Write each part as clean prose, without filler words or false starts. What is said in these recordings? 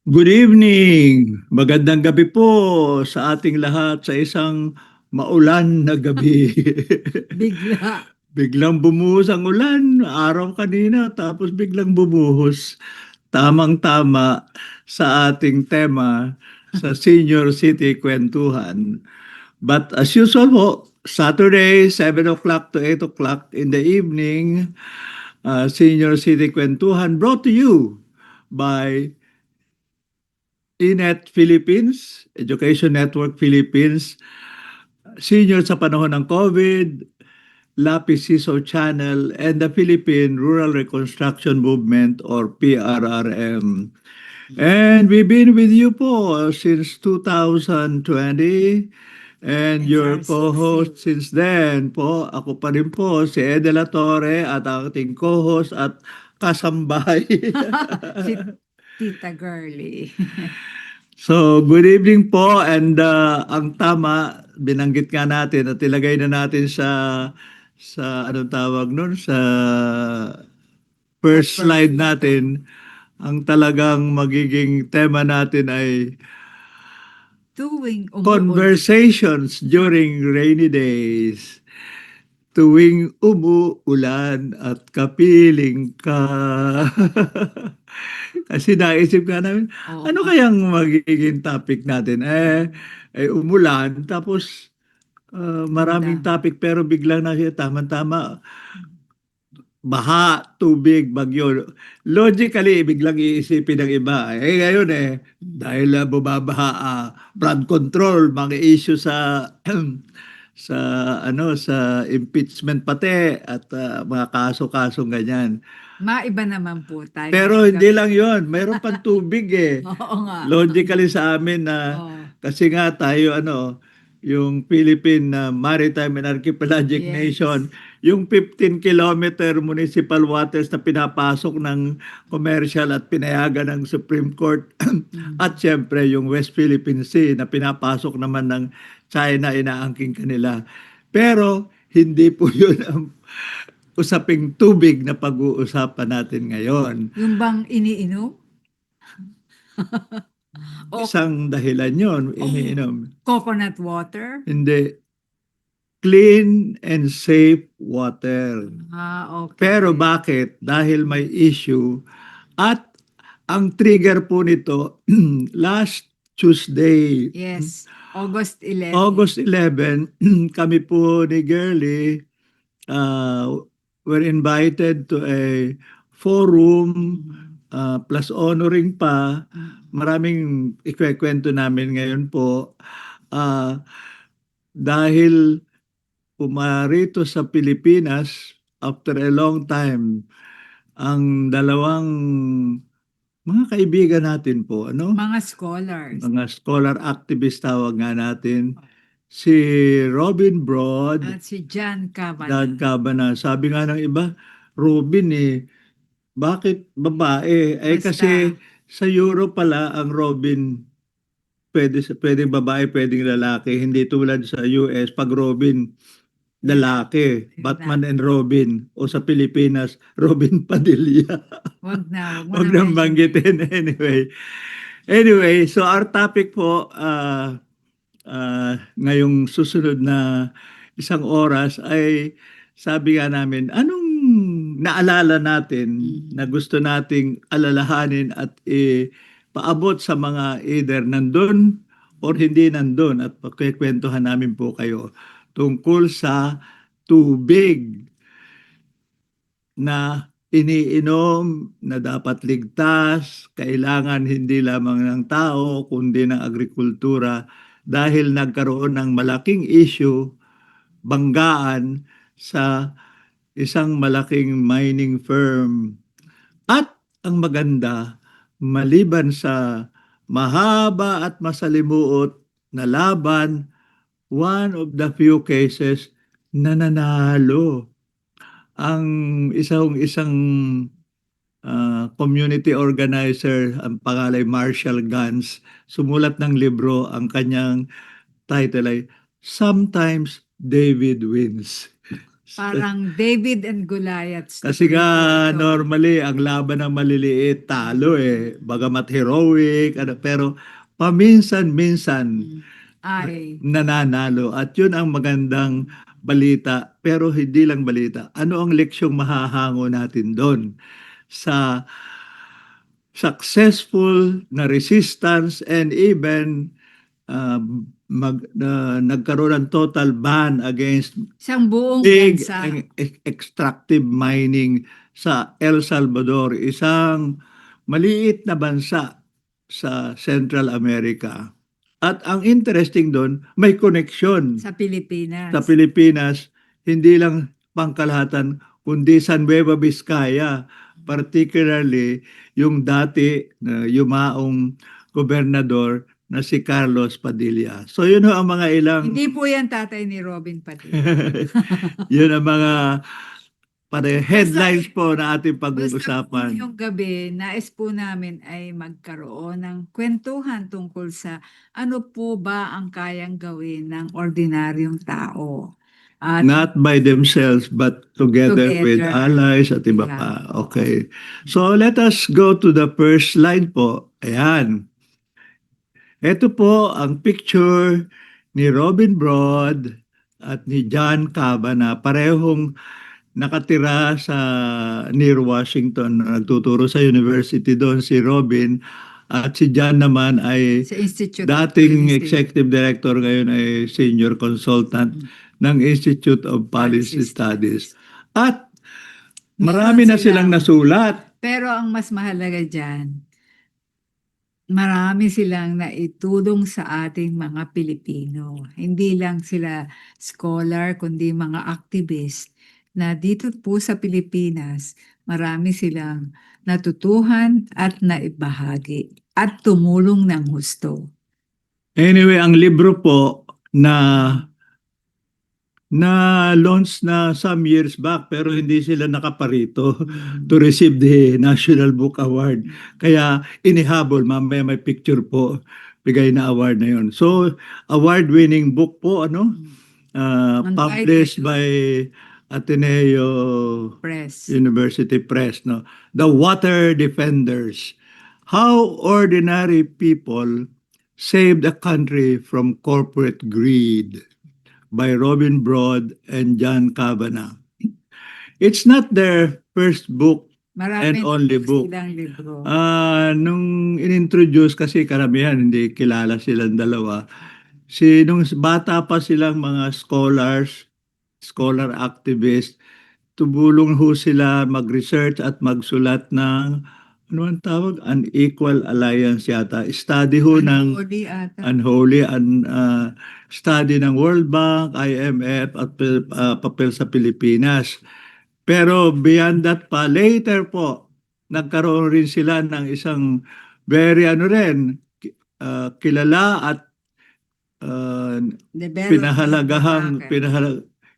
Good evening! Magandang gabi po sa ating lahat sa isang maulan na gabi. Bigla. Biglang bumuhos ang ulan, araw kanina, tapos biglang bumuhos. Tamang-tama sa ating tema sa Senior City Kwentuhan. But as usual po, Saturday, 7 o'clock to 8 o'clock in the evening, Senior City Kwentuhan brought to you by Inet Philippines, Education Network Philippines, senior sa panahon ng COVID, Lapis Siso Channel, and the Philippine Rural Reconstruction Movement or PRRM. And we've been with you po since 2020 and It's your our co-host 60th. since then po, ako pa rin po si Ede La Torre at ang ating co-host at kasambahay. Si Tita Girly. So, good evening po and ang tama, binanggit nga natin at ilagay na natin sa anong tawag nun, sa first slide natin, ang talagang magiging tema natin ay Tuwing umuulan. conversations during rainy days. Tuwing umuulan at kapiling ka. Kasi naisip nga namin, Oo ano nga. kayang magiging topic natin? Umulan, tapos maraming Ganda. topic pero biglang na siya, tama-tama, baha, tubig, bagyo. Logically, biglang iisipin ng iba. Ngayon dahil bumabaha, flood control, mga issue sa sa sa impeachment pati at mga kaso-kasong ganyan. Maiba naman po tayo Pero hanggang hindi lang 'yon, mayroon pang tubig oo nga. Logically sa amin na Oo. kasi nga tayo yung Philippine Maritime and Archipelagic Yes. Nation, yung 15-kilometer municipal waters na pinapasok ng commercial at pinayagan ng Supreme Court at Mm. siyempre yung West Philippine Sea na pinapasok naman ng China, inaangking kanila. Pero hindi po yun ang usaping tubig na pag-uusapan natin ngayon. Yung bang iniinom? O, Isang dahilan yon, oh, iniinom. coconut water? Hindi, clean and safe water. Pero Okay. bakit? Dahil may issue at ang trigger po nito last Tuesday, Yes. August 11. August 11, kami po ni Girlie were invited to a forum Mm. plus honoring pa. Mm. Maraming ikwekwento namin ngayon po. Ah, dahil pumarito sa Pilipinas after a long time ang dalawang mga kaibigan natin po, Mga scholars. mga scholar activist tawag nga natin, si Robin Broad, At si John Dan Cabana. Cabana. Sabi nga ng iba, Robin bakit babae? Kasi Basta. sa Europe pala ang Robin pwedeng babae, pwedeng lalaki. Hindi tulad sa US, pag Robin, Yeah. lalaki. Na, Batman and Robin. O sa Pilipinas, Robin Padilla. wag mo Huwag na nang mentionin. banggitin anyway. Anyway, so our topic po ngayong susunod na isang oras ay sabi nga namin, anong naalala natin na Mm. gusto nating alalahanin at paabot sa mga either nandun or hindi nandun at pagkikwentuhan namin po kayo tungkol sa tubig na iniinom na dapat ligtas, kailangan hindi lamang ng tao kundi ng agrikultura dahil nagkaroon ng malaking issue, banggaan sa isang malaking mining firm. At ang maganda, maliban sa mahaba at masalimuot na laban, one of the few cases nananalo ang isang community organizer, ang pangalan Marshall Gans, sumulat ng libro, ang kanyang title ay Sometimes David Wins. Parang David and Goliath Kasi story nga po ito. normally ang laban ng maliliit talo eh. Bagamat heroic, ano, pero paminsan-minsan Mm. Ay, nananalo at yun ang magandang balita pero hindi lang balita. Ano ang leksyong mahahango natin doon sa successful na resistance and even nagkaroon ng total ban against isang buong big bansa. extractive mining sa El Salvador, isang maliit na bansa sa Central America. At ang interesting doon, may connection Sa sa Pilipinas. Pilipinas, hindi lang pangkalahatan, kundi sa Nueva Vizcaya, particularly yung dati na yumaong gobernador na si Carlos Padilla. So yun ho ang mga ilang Hindi po yan tatay ni Robin Padilla. yun ang mga headlines Basta- po na ating Basta po pag-uusapan. yung gabi, nais po namin ay magkaroon ng kwentuhan tungkol sa ano po ba ang kayang gawin ng ordinaryong tao. At Not by themselves but together with Together. allies at iba Yeah. pa. Okay. So let us go to the first slide po. Ayan. Ito po ang picture ni Robin Broad at ni John Caba na parehong nakatira sa near Washington. Nagtuturo sa university doon si Robin at si John naman ay sa Institute of dating Policy. executive director, ngayon ay senior consultant ng Institute of Policy Policy Studies. At Meron marami na silang nasulat. Pero ang mas mahalaga dyan, marami silang naitulong sa ating mga Pilipino. Hindi lang sila scholar, kundi mga activist na dito po sa Pilipinas, marami silang natutuhan at naibahagi at tumulong ng husto. Anyway, ang libro po na launch na some years back pero hindi sila nakaparito to receive the National Book Award. Kaya inihabol, mamaya may picture po, bigay na award na yon. So, award-winning book po, ano? Published by Ateneo Press. University Press, no? The Water Defenders. How ordinary people saved a country from corporate greed by Robin Broad and John Kavanagh. It's not their first book and only book. Silang libro. Nung inintroduce kasi karamihan hindi kilala silang dalawa. Nung bata pa silang mga scholar activist, tumulong ho sila mag-research at magsulat ng ano ang tawag? Unequal Alliance yata. Study ho ng Unholy ata. Unholy study ng World Bank, IMF at papel sa Pilipinas. Pero beyond that pa, later po, nagkaroon rin sila ng isang very kilala at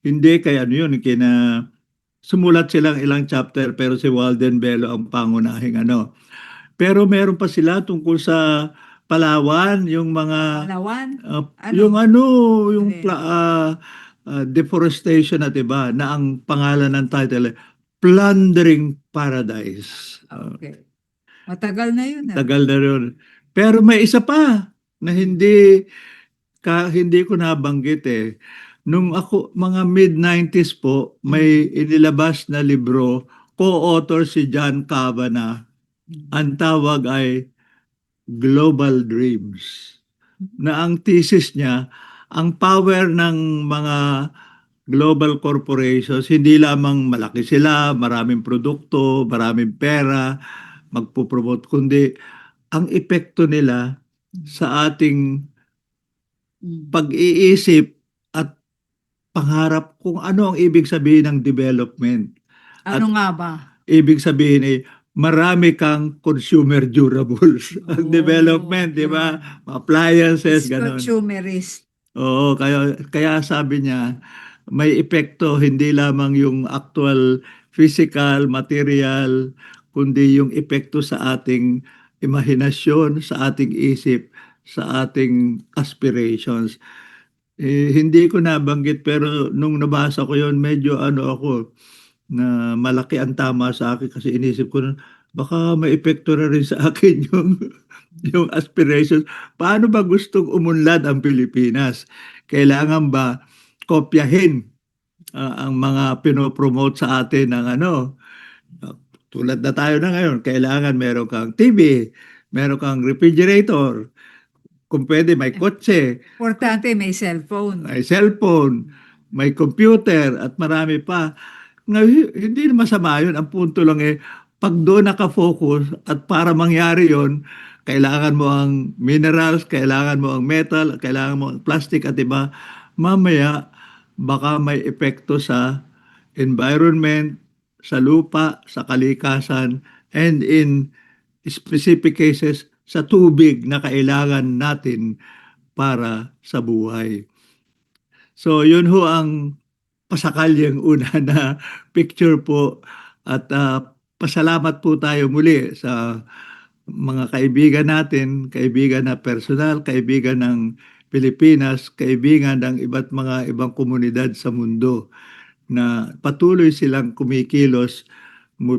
hindi kaya ano yun, sumulat silang ilang chapter pero si Walden Bello ang pangunahing ano. Pero meron pa sila tungkol sa Palawan, yung mga Palawan? yung deforestation at iba na ang pangalan ng title Plundering Paradise. Okay. Matagal na yun. Tagal na rin. Pero may isa pa na hindi ko nabanggit eh. Nung ako, mga mid-90s po, may inilabas na libro, co-author si John Kavanagh. Ang tawag ay Global Dreams. Na ang thesis niya, ang power ng mga global corporations, hindi lamang malaki sila, maraming produkto, maraming pera, magpo-promote, kundi ang epekto nila sa ating pag-iisip at pangarap kung ano ang ibig sabihin ng development. Ano nga ba? Ibig sabihin ay marami kang consumer durables. Ang development, di ba? Appliances, gano'n. Consumerist. Oo, kaya sabi niya, may epekto hindi lamang yung actual physical, material, kundi yung epekto sa ating imahinasyon, sa ating isip, sa ating aspirations. Hindi ko nabanggit pero nung nabasa ko yon medyo ano ako na malaki ang tama sa akin kasi inisip ko na baka may epekto na rin sa akin yung aspirations. Paano ba gustong umunlad ang Pilipinas? Kailangan ba kopyahin ang mga pinopromote sa atin ng ano? Uh, Tulad na tayo na ngayon, kailangan meron kang TV, meron kang refrigerator, kung pwede may kotse, Importante may cellphone. may cellphone, may computer at marami pa. Ngayon, hindi na masama yun. Ang punto lang pag doon nakafocus at para mangyari yon, kailangan mo ang minerals, kailangan mo ang metal, kailangan mo ang plastic at iba. Mamaya, baka may epekto sa environment, sa lupa, sa kalikasan, and in specific cases, sa tubig na kailangan natin para sa buhay. So, yun ho ang pasakalyang una na picture po at pasalamat po tayo muli sa mga kaibigan natin, kaibigan na personal, kaibigan ng Pilipinas, kaibigan ng iba't mga ibang komunidad sa mundo na patuloy silang kumikilos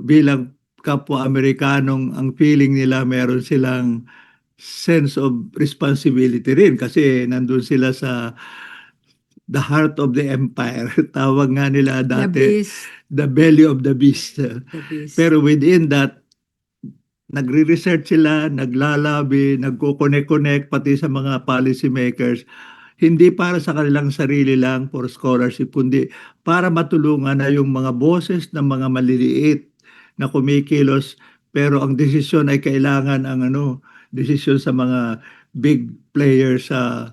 bilang kapwa Amerikanong ang feeling nila meron silang sense of responsibility rin kasi nandun sila sa the heart of the empire. Tawag nga nila The dati, beast, the belly of the beast. the beast. Pero within that, nagre-research sila, naglalabi, nagko-connect-connect pati sa mga policy makers. Hindi para sa kanilang sarili lang for scholarship, kundi para matulungan na yung mga boses ng mga maliliit na kumikilos. Pero ang desisyon ay kailangan ang ano, desisyon sa mga big players sa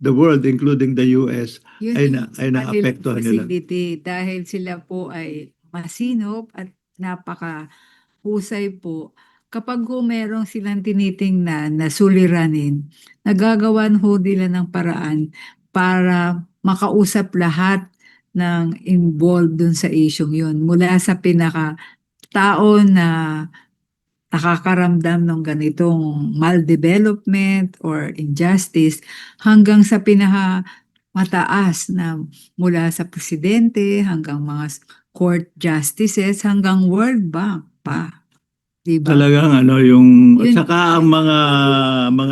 the world, including the US, Yun ay yung ay kanilang naapektuhan nila. facility dahil sila po ay masinop at napakahusay po. Kapag ho merong silang tinitingnan na suliranin, nagagawan ho nila ng paraan para makausap lahat ng involved dun sa isyong yun. Mula sa pinaka tao na nakakaramdam ng ganitong maldevelopment or injustice hanggang sa pinaka mataas na mula sa presidente hanggang mga court justices hanggang World Bank pa, 'di ba? Talagang ano yung at Yun saka ang mga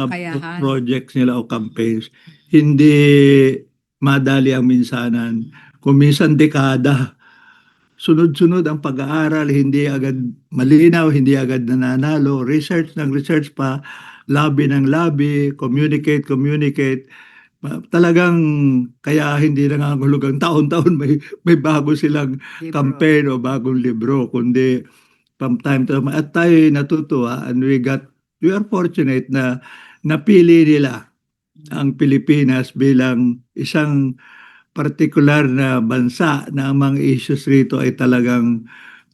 kakayahan. projects nila o campaigns hindi madali ang minsanan. Kung minsan dekada, sunod-sunod ang pag-aaral, hindi agad malinaw, hindi agad nananalo, research ng research pa, lobby ng lobby, communicate, communicate. Talagang kaya hindi nangangahulugang taon-taon may bago silang Libro. campaign o bagong libro, kundi from time to time. At tayo natutuwa and we are fortunate na napili nila ang Pilipinas bilang isang partikular na bansa na ang mga issues rito ay talagang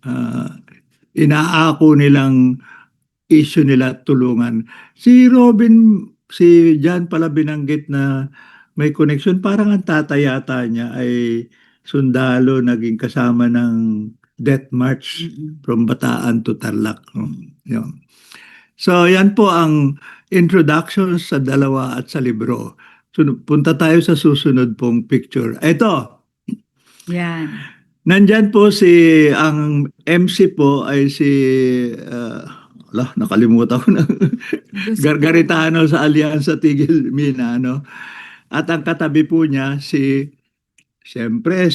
ah, inaako nilang issue nila at tulungan. Si John pala binanggit na may connection. Parang ang tatay yata niya ay sundalo naging kasama ng Death March Mm-mm. from Bataan to Tarlac. Yun. So yan po ang introduction sa dalawa at sa libro. Punta tayo sa susunod pong picture. Ito, Yan. nandyan po ang MC po ay si, nakalimutan ko na, Gusto ko Gargaritano sa Alyansa Tigil Minano. At ang katabi po niya siyempre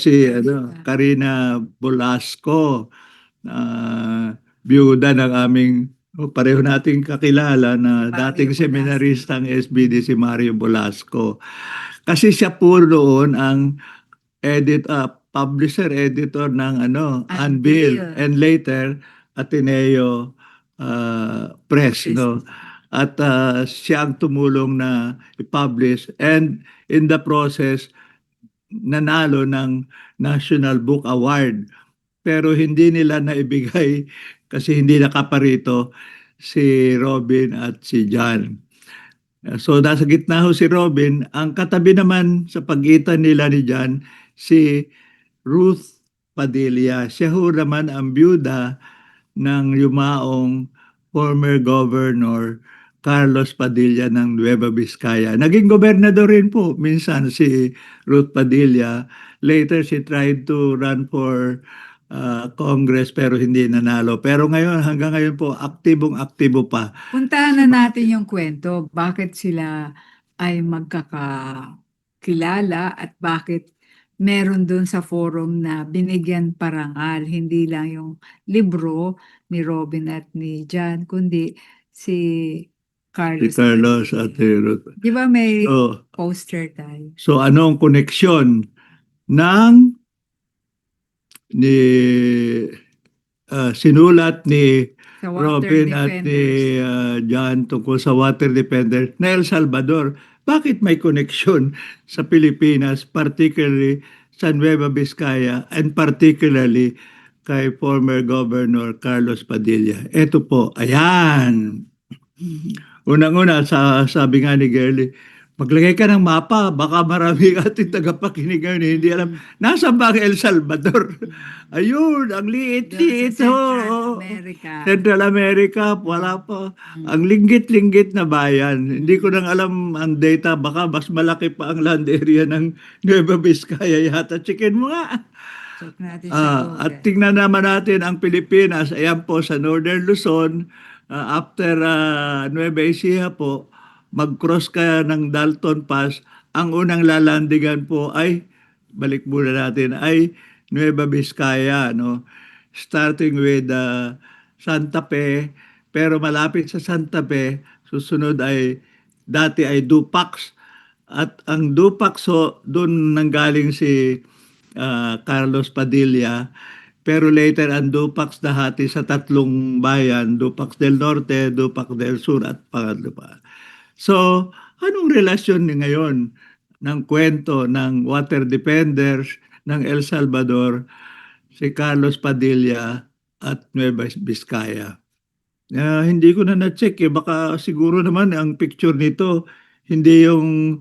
Karina Bolasco, biyuda ng aming pareho nating kakilala na Mario dating Velasco. seminaristang SBD si Mario Bolasco. Kasi siya po noon ang publisher editor ng Anvil Anvil. and later Ateneo Press, no. At siya ang tumulong na i-publish and in the process nanalo ng National Book Award, pero hindi nila naibigay kasi hindi nakaparito si Robin at si John. So nasa gitna ho si Robin, ang katabi naman sa pagitan nila ni John si Ruth Padilla. Siya ho naman ang byuda ng yumaong former governor Carlos Padilla ng Nueva Vizcaya. Naging gobernador rin po minsan si Ruth Padilla. Later, she tried to run for Congress pero hindi nanalo. Pero ngayon, hanggang ngayon po, aktibong-aktibo pa. Puntahan na natin yung kwento. Bakit sila ay magkakakilala at bakit meron dun sa forum na binigyan parangal. Hindi lang yung libro ni Robin at ni John, kundi si Si Carlos. Carlos at si Ruth. Di ba may So, poster tayo? so anong koneksyon ng ni sinulat ni Sa water Robin at ni defenders. John tungkol sa water defender na El Salvador? Bakit may koneksyon sa Pilipinas, particularly sa Nueva Vizcaya and particularly kay former Governor Carlos Padilla? Ito po, ayan. Mhm. Unang-una, sabi nga ni Girlie, maglagay ka ng mapa, baka marami ating tagapakinig ngayon, hindi alam, nasaan ba ang El Salvador? Ayun, ang Doon liit-liit sa ho. Central America. Central America, wala pa. Mm. Ang linggit-linggit na bayan. Hindi ko nang alam ang data, baka mas malaki pa ang land area ng Nueva Vizcaya yata. Chicken mo nga. Check natin sa At Google. tingnan naman natin ang Pilipinas. Ayan po sa Northern Luzon, after Nueva Ecija po, mag-cross ka ng Dalton Pass, ang unang lalandingan po ay, balik muna natin, ay Nueva Vizcaya, no? Starting with Santa Fe, pero malapit sa Santa Fe, susunod ay, dati ay Dupax, at ang Dupax, so, doon nanggaling si Carlos Padilla. Pero later, ang Dupax nahati sa tatlong bayan, Dupax del Norte, Dupax del Sur, at pangatlo pa. So, anong relasyon ni ngayon ng kwento ng water defenders ng El Salvador, si Carlos Padilla at Nueva Vizcaya? Hindi ko na na-check eh. Baka siguro naman ang picture nito, hindi yung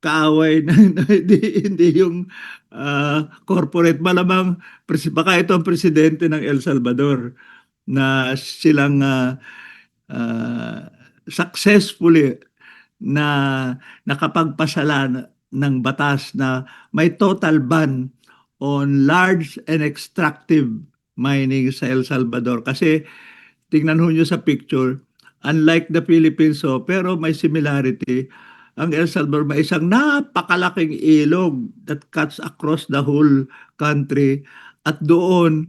kaaway hindi yung corporate. Malamang baka ito ang presidente ng El Salvador na silang successfully na nakapagpasala ng batas na may total ban on large and extractive mining sa El Salvador. Kasi tingnan ho nyo sa picture, unlike the Philippines, pero may similarity. Ang El Salvador may isang napakalaking ilog that cuts across the whole country. At doon,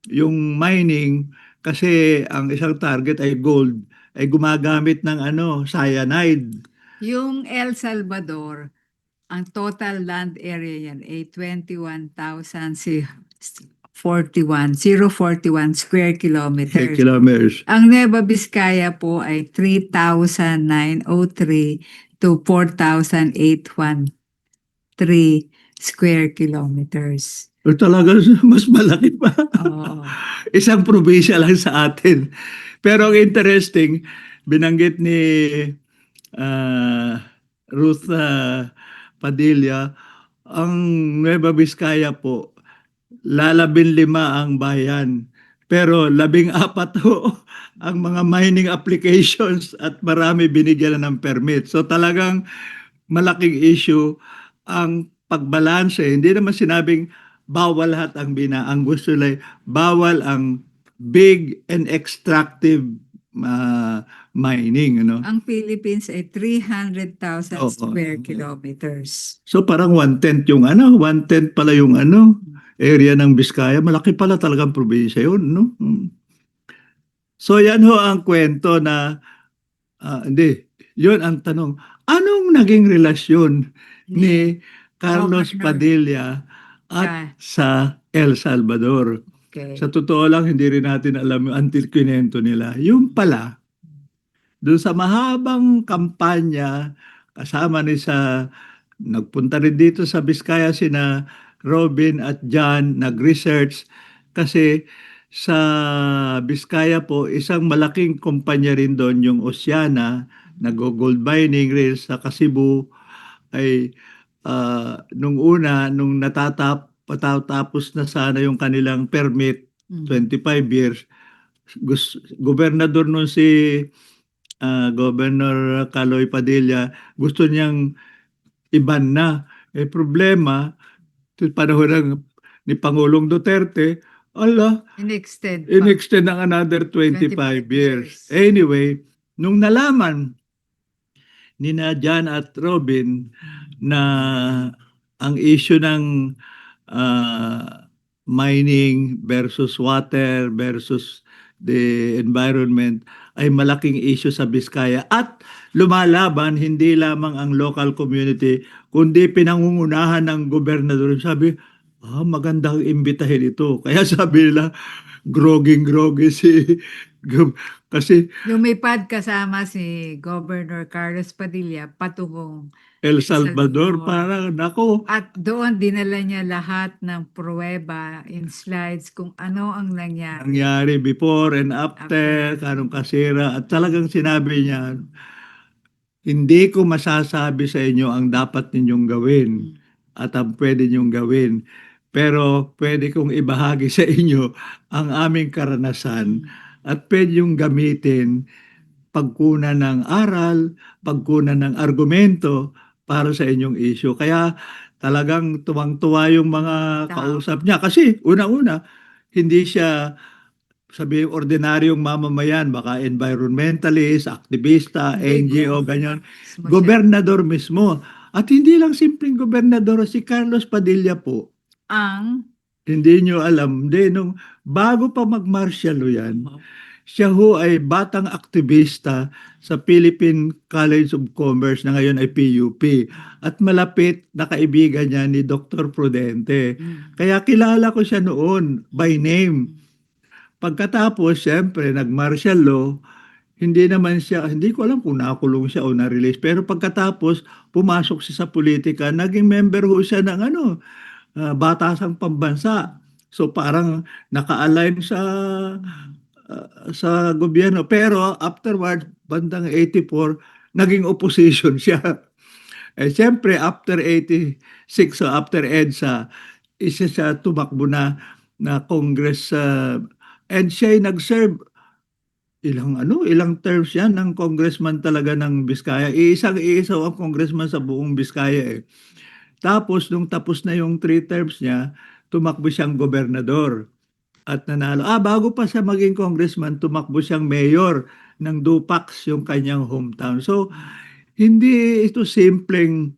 yung mining, kasi ang isang target ay gold, ay gumagamit ng cyanide. Yung El Salvador, ang total land area yan ay 041 square kilometers. Kilometers. Ang Nueva Vizcaya po ay 3,903 to 4,813 square kilometers. O talaga, mas malaki pa. Oo. Isang probinsya lang sa atin. Pero ang interesting, binanggit ni Ruth Padilla, ang Nueva Vizcaya po, lalabing-lima ang bayan. Pero 14 ho ang mga mining applications at marami binigyan na ng permit. So talagang malaking issue ang pagbalanse. Hindi naman sinabing bawal lahat ang bina. Ang gusto nila bawal ang big and extractive mining. Ang Philippines ay 300,000 Oo. square kilometers. So parang one-tenth yung one-tenth pala yung area ng Biskaya. Malaki pala talagang probinsya yun, no? So yan ho ang kwento na, hindi, yun ang tanong. Anong naging relasyon ni Carlos Governor. Padilla at sa El Salvador? Okay. Sa totoo lang, hindi rin natin alam yung until kinento nila. Yung pala, doon sa mahabang kampanya, kasama ni nagpunta rin dito sa Biskaya sina Robin at John, nag-research kasi sa Biskaya po, isang malaking kumpanya rin doon, yung Oceana, nag-gold mining rin sa Cebu, ay nung patatapos na sana yung kanilang permit, 25 years, gobernador nun si Governor Caloy Padilla, gusto niyang iban na. Problema, panahon ni Pangulong Duterte, ala, In-extend pa. in-extend ng another 25 25 years. years. Anyway, nung nalaman ni na Jan at Robin na ang issue ng mining versus water versus the environment ay malaking issue sa Biskaya at lumalaban hindi lamang ang local community kundi pinangungunahan ng gobernador. Sabi, magandang imbitahin ito. Kaya sabi nila, groging-grogi si kasi Lumipad kasama si Governor Carlos Padilla patungong El El Salvador, Salvador. parang nako, At doon dinala niya lahat ng pruweba in slides kung ano ang nangyari. nangyari before and after, After. anong kasira. At talagang sinabi niya, hindi ko masasabi sa inyo ang dapat ninyong gawin Mm. at ang pwede ninyong gawin. Pero pwede kong ibahagi sa inyo ang aming karanasan at pwede yung gamitin pagkunan ng aral, pagkunan ng argumento para sa inyong issue. Kaya talagang tuwang-tuwa yung mga Tao. kausap niya. Kasi una-una, hindi siya sabi ordinaryong mamamayan, baka environmentalist, aktivista, Hindi, NGO, ganyan. mismo siya. Gobernador mismo. At hindi lang simpleng gobernador, si Carlos Padilla po. Ang Hindi nyo alam, hindi, nung bago pa mag-martial law yan, siya ho ay batang aktivista sa Philippine College of Commerce na ngayon ay PUP at malapit na kaibigan niya ni Dr. Prudente. Kaya kilala ko siya noon by name. Pagkatapos, siyempre, nag-martial law, hindi naman siya, hindi ko alam kung nakulong siya o na-release, pero pagkatapos, pumasok siya sa politika, naging member ho siya ng batasang pambansa. So parang naka-align sa gobyerno. Pero afterward, bandang 84, naging opposition siya. Siyempre, after 86, so after EDSA, isa siya tumakbo na Congress. And siya ay nag-serve ilang terms yan ng congressman talaga ng Biskaya. Iisa ang congressman sa buong Biskaya eh. Tapos, nung tapos na yung 3 terms niya, tumakbo siyang gobernador at nanalo. Bago pa siya maging congressman, tumakbo siyang mayor ng Dupax, yung kanyang hometown. So, hindi ito simpleng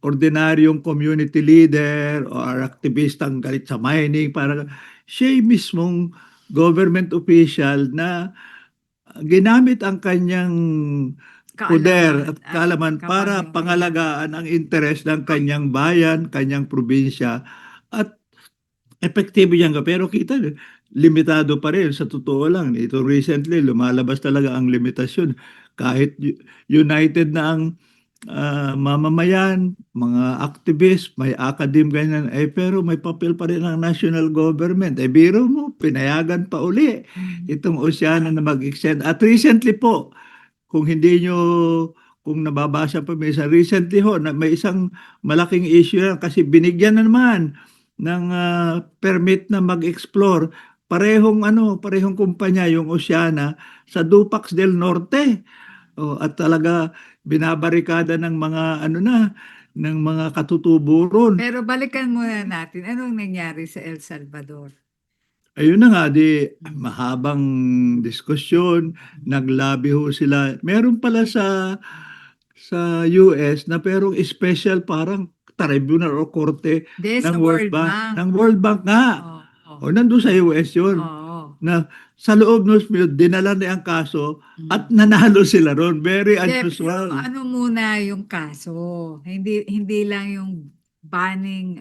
ordinaryong community leader or aktivistang galit sa mining. Para siya mismong government official na ginamit ang kanyang poder at kaalaman para kapangyarihan. pangalagaan ang interes ng kanyang bayan, kanyang probinsya at epektibo yan ka. Pero kita, limitado pa rin. Sa totoo lang, ito recently, lumalabas talaga ang limitasyon. Kahit united na ang mamamayan, mga activist, may academe, ganyan, pero may papel pa rin ang national government. Biro mo, pinayagan pa uli itong Oceana na mag-extend. At recently po, kung hindi nyo, kung nababasa pa may sa recently ho, na may isang malaking issue yan kasi binigyan na naman ng permit na mag-explore. Parehong kumpanya yung Oceana sa Dupax del Norte. At talaga binabarikada ng mga ng mga katutubo. Pero balikan muna natin, anong nangyari sa El Salvador? Ayun na nga, mahabang diskusyon, naglabi ho sila. Meron pala sa US na perong special parang tribunal o korte Sa ng World World Bank. Bank. Ng World Bank nga. Nandun sa US yun. Oo. Na sa loob ng dinala niya ang kaso at nanalo sila ron. Very unusual. Ano muna yung kaso? Hindi lang yung banning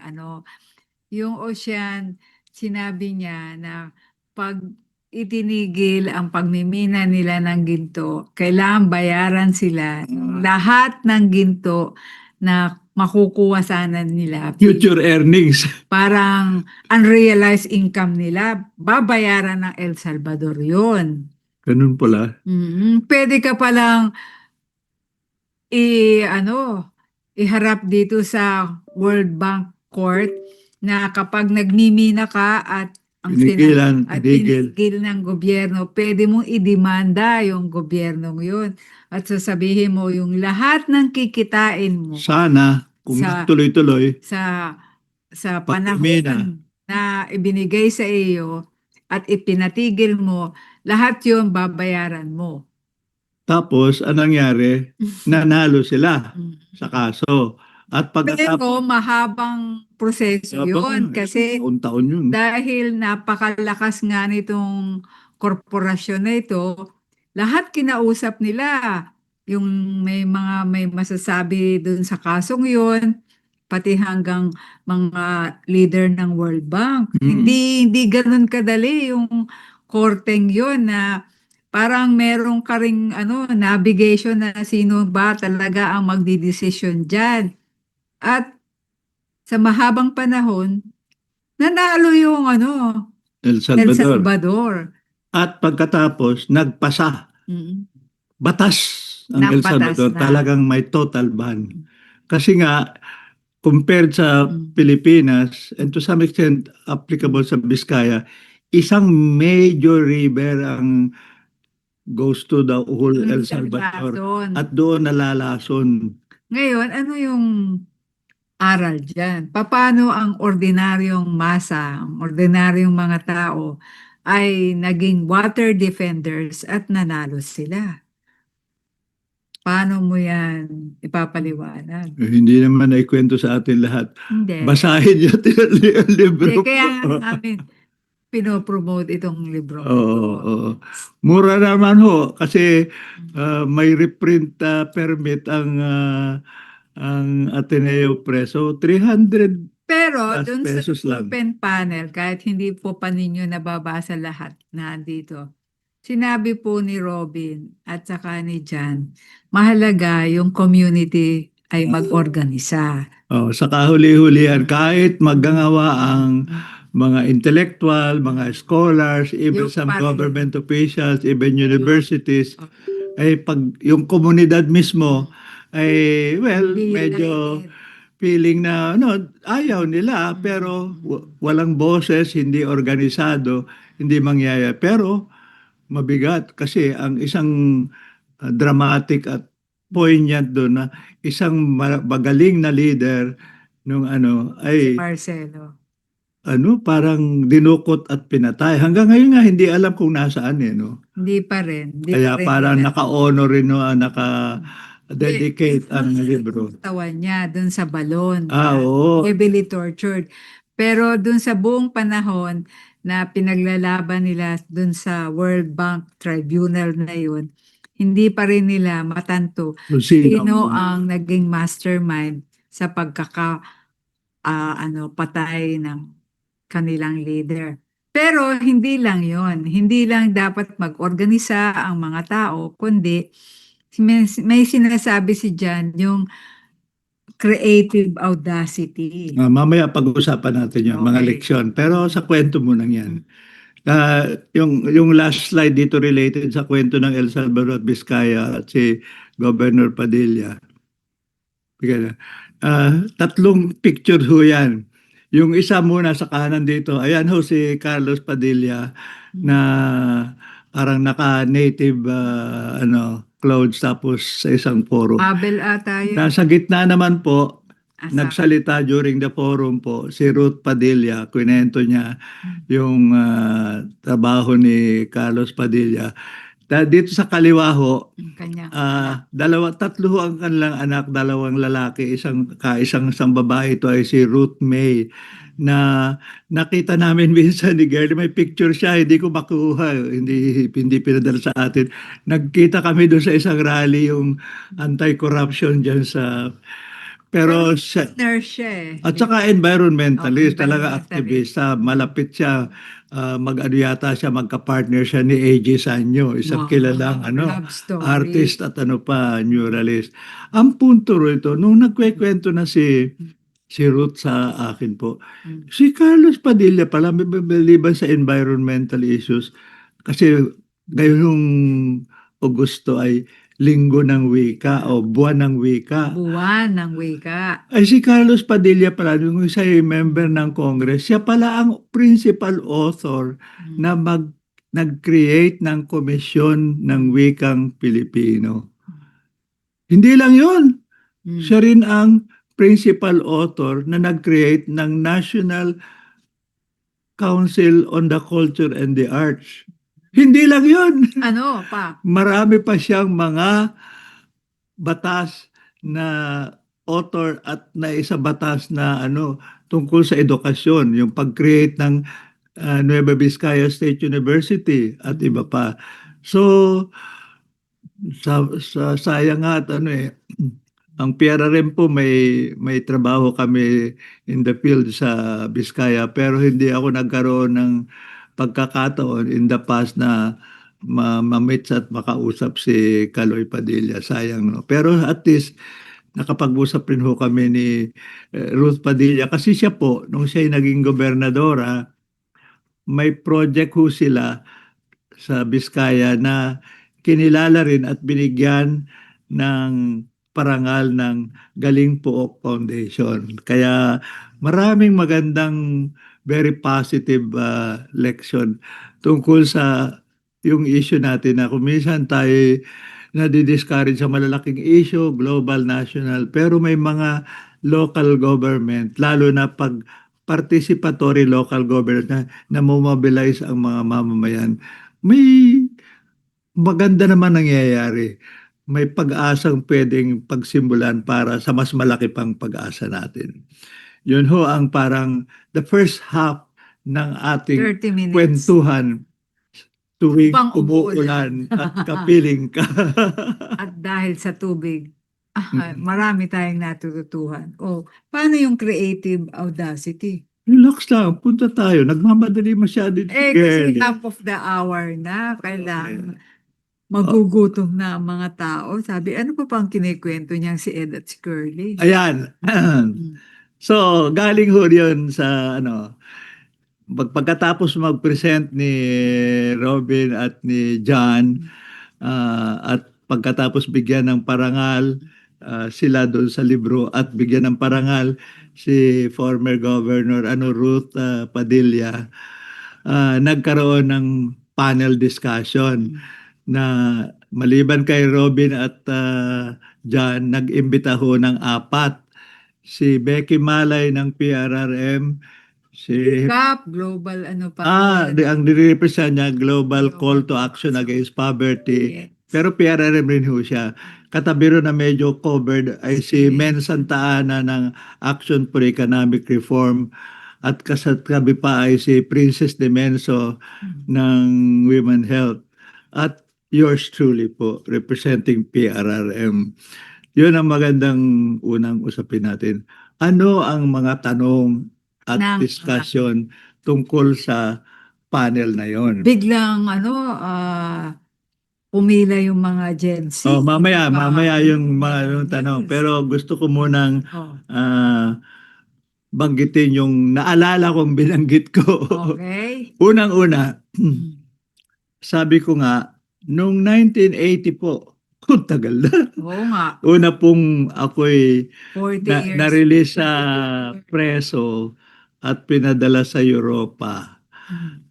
yung Ocean, sinabi niya na pag itinigil ang pagmimina nila ng ginto, kailangan bayaran sila lahat ng ginto na makukuha sana nila. Future earnings. Parang unrealized income nila, babayaran ng El Salvador yun. Ganun pala. Pwede ka palang iharap dito sa World Bank Court na kapag nagmimina ka at ang Pinigilan, at tinigil. tinigil ng gobyerno, pwede mong idemanda yung gobyernong yun at sasabihin mo yung lahat ng kikitain mo Sana, kung sa tuloy-tuloy, sa sa pagmimina. panahon na ibinigay sa iyo at ipinatigil mo, lahat yun babayaran mo. Tapos, anong nangyari? Nanalo sila Mm. sa kaso. At pagkatapos, Pero mahabang proseso yun kasi taon-taon yun. dahil napakalakas nga nitong korporasyon na ito, lahat kinausap nila. Yung may masasabi dun sa kasong yun, pati hanggang mga leader ng World Bank. Hindi ganun kadali yung korteng yun na parang merong ka ring navigation na sino ba talaga ang magdidesisyon dyan. At sa mahabang panahon, nanalo yung El El Salvador. Salvador. At pagkatapos, nagpasa. Mm. Batas ang El Napatas Salvador. na. Talagang may total ban. Kasi nga, compared sa Mm. Pilipinas, and to some extent applicable sa Vizcaya, isang major river ang goes to the whole El Salvador. Naglason. At doon nalalason. Ngayon, ano yung aral dyan? Paano ang ordinaryong masa, ang ordinaryong mga tao ay naging water defenders at nanalo sila? Paano mo yan ipapaliwanag? Hindi naman naikwento sa atin lahat. Hindi. Basahin niyo yung libro. Hindi, kaya nga namin pinopromote itong libro Oo, ko. oo. Mura naman ho kasi may reprint permit ang Ateneo Press. So 300 Pero plus dun sa pesos lang. open panel, kahit hindi po pa ninyo nababasa lahat na dito, sinabi po ni Robin at saka ni Jan, mahalaga yung community ay mag-organisa. Oh, sa kahuli-hulihan, kahit maggagawa ang mga intellectual, mga scholars, even Yung some pa rin. government officials, even universities, ay pag yung komunidad mismo ay well, Hindi medyo united. feeling na ayaw nila pero walang boses, hindi organisado, hindi mangyayari. Pero mabigat kasi ang isang dramatic at poignant doon na isang magaling na leader nung Si ay Marcelo. parang dinukot at pinatay. Hanggang ngayon nga hindi alam kung nasaan no. Hindi pa rin. Hindi Kaya pa rin parang nila. naka-honor rin naka-dedicate ang libro. Katawan niya dun sa balon. Oo. Heavily tortured. Pero dun sa buong panahon na pinaglalaban nila dun sa World Bank Tribunal na yun, hindi pa rin nila matanto Kung sino sino ang naging mastermind sa patay ng kanilang leader. Pero hindi lang yon. Hindi lang dapat mag-organisa ang mga tao, kundi may sinasabi si Jan, yung creative audacity. mamaya pag-uusapan natin yung mga Okay. leksyon. Pero sa kwento mo nang yan. Yung last slide dito related sa kwento ng El Salvador at Vizcaya at si Governor Padilla. Bigyan na. Tatlong picture ho yan. Yung isa muna sa kanan dito, ayan ho si Carlos Padilla na parang naka-native clothes tapos sa isang forum. Abel ata yun. Nasa gitna naman po, Asa. nagsalita during the forum po, si Ruth Padilla, kwento niya yung trabaho ni Carlos Padilla. Dito sa kaliwa ho, Kanya. tatlo ho ang kanilang anak, dalawang lalaki, isang babae. Ito ay si Ruth May na nakita namin minsan ni Gary, may picture siya, hindi ko makuha, hindi pinadala sa atin. Nagkita kami doon sa isang rally, yung anti-corruption dyan sa pero siya, Nurse siya eh. at saka environmentalist, Oh, talaga environmentalist. aktivista. Malapit siya, yata siya, magka-partner siya ni AJ Sanyo, isang Wow, kilalang love story. artist at muralist. Ang punto rito, nung nagkwekwento na si Ruth sa akin po, si Carlos Padilla pala, maliban sa environmental issues, kasi ngayong Augusto ay linggo ng wika o buwan ng wika. Buwan ng wika. Ay si Carlos Padilla pala, yung isa yung member ng Congress, siya pala ang principal author na nag-create ng komisyon ng wikang Pilipino. Hindi lang yun. Mm. Siya rin ang principal author na nag-create ng National Council on the Culture and the Arts. Hindi lang yun. Ano pa? Marami pa siyang mga batas na author at na isa batas na tungkol sa edukasyon, yung pag-create ng Nueva Vizcaya State University at iba pa. So sayang nga at ang PRRM po may trabaho kami in the field sa Vizcaya pero hindi ako nagkaroon ng pagkakataon in the past na ma-meet at makausap si Kaloy Padilla. Sayang, no? Pero at least nakapag-usap rin ho kami ni Ruth Padilla kasi siya po, nung siya naging gobernadora, may project ho sila sa Vizcaya na kinilala rin at binigyan ng parangal ng Galing Pook Foundation. Kaya maraming magandang very positive lection tungkol sa yung issue natin na kung minsan tayo nadi-discourage sa malalaking issue, global, national, pero may mga local government, lalo na pag participatory local government na mobilize ang mga mamamayan, may maganda naman nangyayari. May pag-asang pwedeng pagsimulan para sa mas malaki pang pag-asa natin. Yun ho ang parang the first half ng ating 30 minutes. kwentuhan tuwing Upang umuulan at kapiling ka. At dahil sa tubig, marami tayong natututuhan. Paano yung creative audacity? Relax lang, punta tayo. Nagmamadali masyado. Kasi half of the hour na, kailangan magugutom na ang mga tao. Sabi, ano pa pang kinikwento niyang si Ed at si Curly? Ayan. So, galing ho yun sa pagkatapos mag-present ni Robin at ni John at pagkatapos bigyan ng parangal sila doon sa libro at bigyan ng parangal si former Governor Ruth Padilla, nagkaroon ng panel discussion na maliban kay Robin at John, nag-imbita ho ng apat. Si Becky Malay ng PRRM, si Global ang nire-represent niya Global Call to Action Against Poverty. Yes. Pero PRRM rin ho siya. Katabi ron na medyo covered ay si Men Santa Ana ng Action for Economic Reform at kasatabi pa ay si Princess De Menso ng Women Health at yours truly po representing PRRM. Yun ang magandang unang usapin natin. Ano ang mga tanong at discussion tungkol sa panel na yon? Biglang pumila yung mga Gen Z. Mamaya yung mga tanong. Pero gusto ko munang banggitin yung naalala kong binanggit ko. Okay. Unang-una, sabi ko nga, noong 1980 po, tagal na. Oo nga. Una pong ako'y 40 years. na-release sa preso at pinadala sa Europa.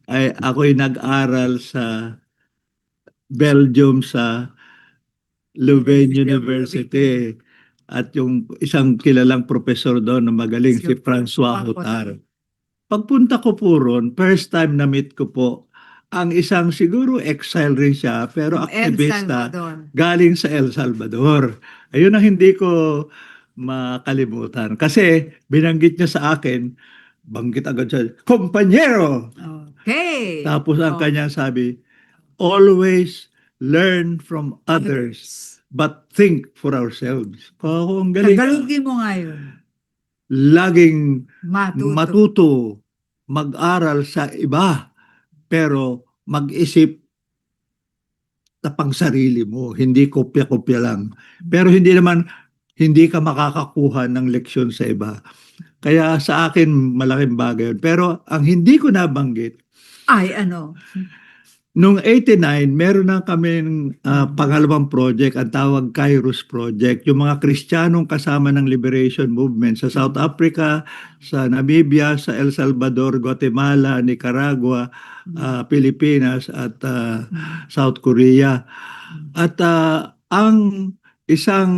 Ay ako'y nag-aral sa Belgium sa Louvain University at yung isang kilalang profesor doon na magaling si Francois Hutar. Pagpunta ko po ron, first time na meet ko po ang isang siguro exile rin siya pero aktivista galing sa El Salvador. Ayun ang hindi ko makalimutan kasi binanggit niya sa akin, banggit agad siya, "Kompanyero!" Okay. Tapos ang kanyang sabi, "Always learn from others but think for ourselves." Ang galing. Tagalogin mo nga yun. Laging matuto, mag-aral sa iba, pero mag-isip na pang sarili mo, hindi kopya-kopya lang. Pero hindi ka makakakuha ng leksyon sa iba. Kaya sa akin, malaking bagay yun. Pero ang hindi ko nabanggit, ay Noong 89, meron na kaming pangalawang project, ang tawag Kairos Project. Yung mga Kristiyanong kasama ng Liberation Movement sa South Africa, sa Namibia, sa El Salvador, Guatemala, Nicaragua, Pilipinas at South Korea. At ang isang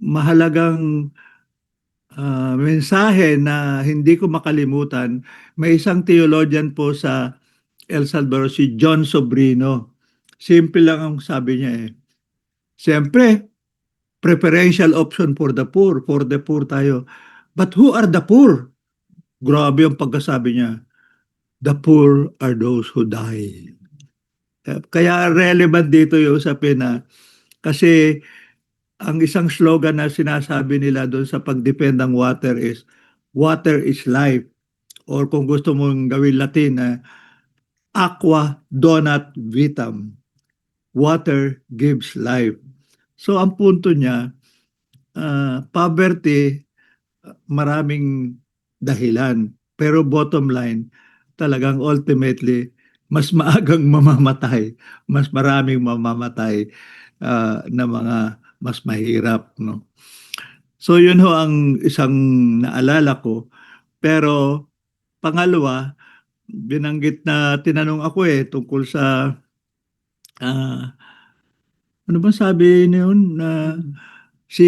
mahalagang mensahe na hindi ko makalimutan, may isang theologian po sa El Salvador, si John Sobrino. Simple lang ang sabi niya eh. Siyempre, preferential option for the poor tayo. But who are the poor? Grabe ang pagkasabi niya. The poor are those who die. Kaya relevant dito yung usapin na kasi ang isang slogan na sinasabi nila doon sa pagdepend ng water is life. Or kung gusto mong gawin Latin na aqua donat vitam. Water gives life. So ang punto niya, poverty, maraming dahilan. Pero bottom line, talagang ultimately, mas maagang mamamatay, mas maraming mamamatay na mga mas mahirap. No? So yun ho ang isang naalala ko. Pero pangalawa, binanggit na tinanong ako tungkol sa ah, ano ba sabi niyon na si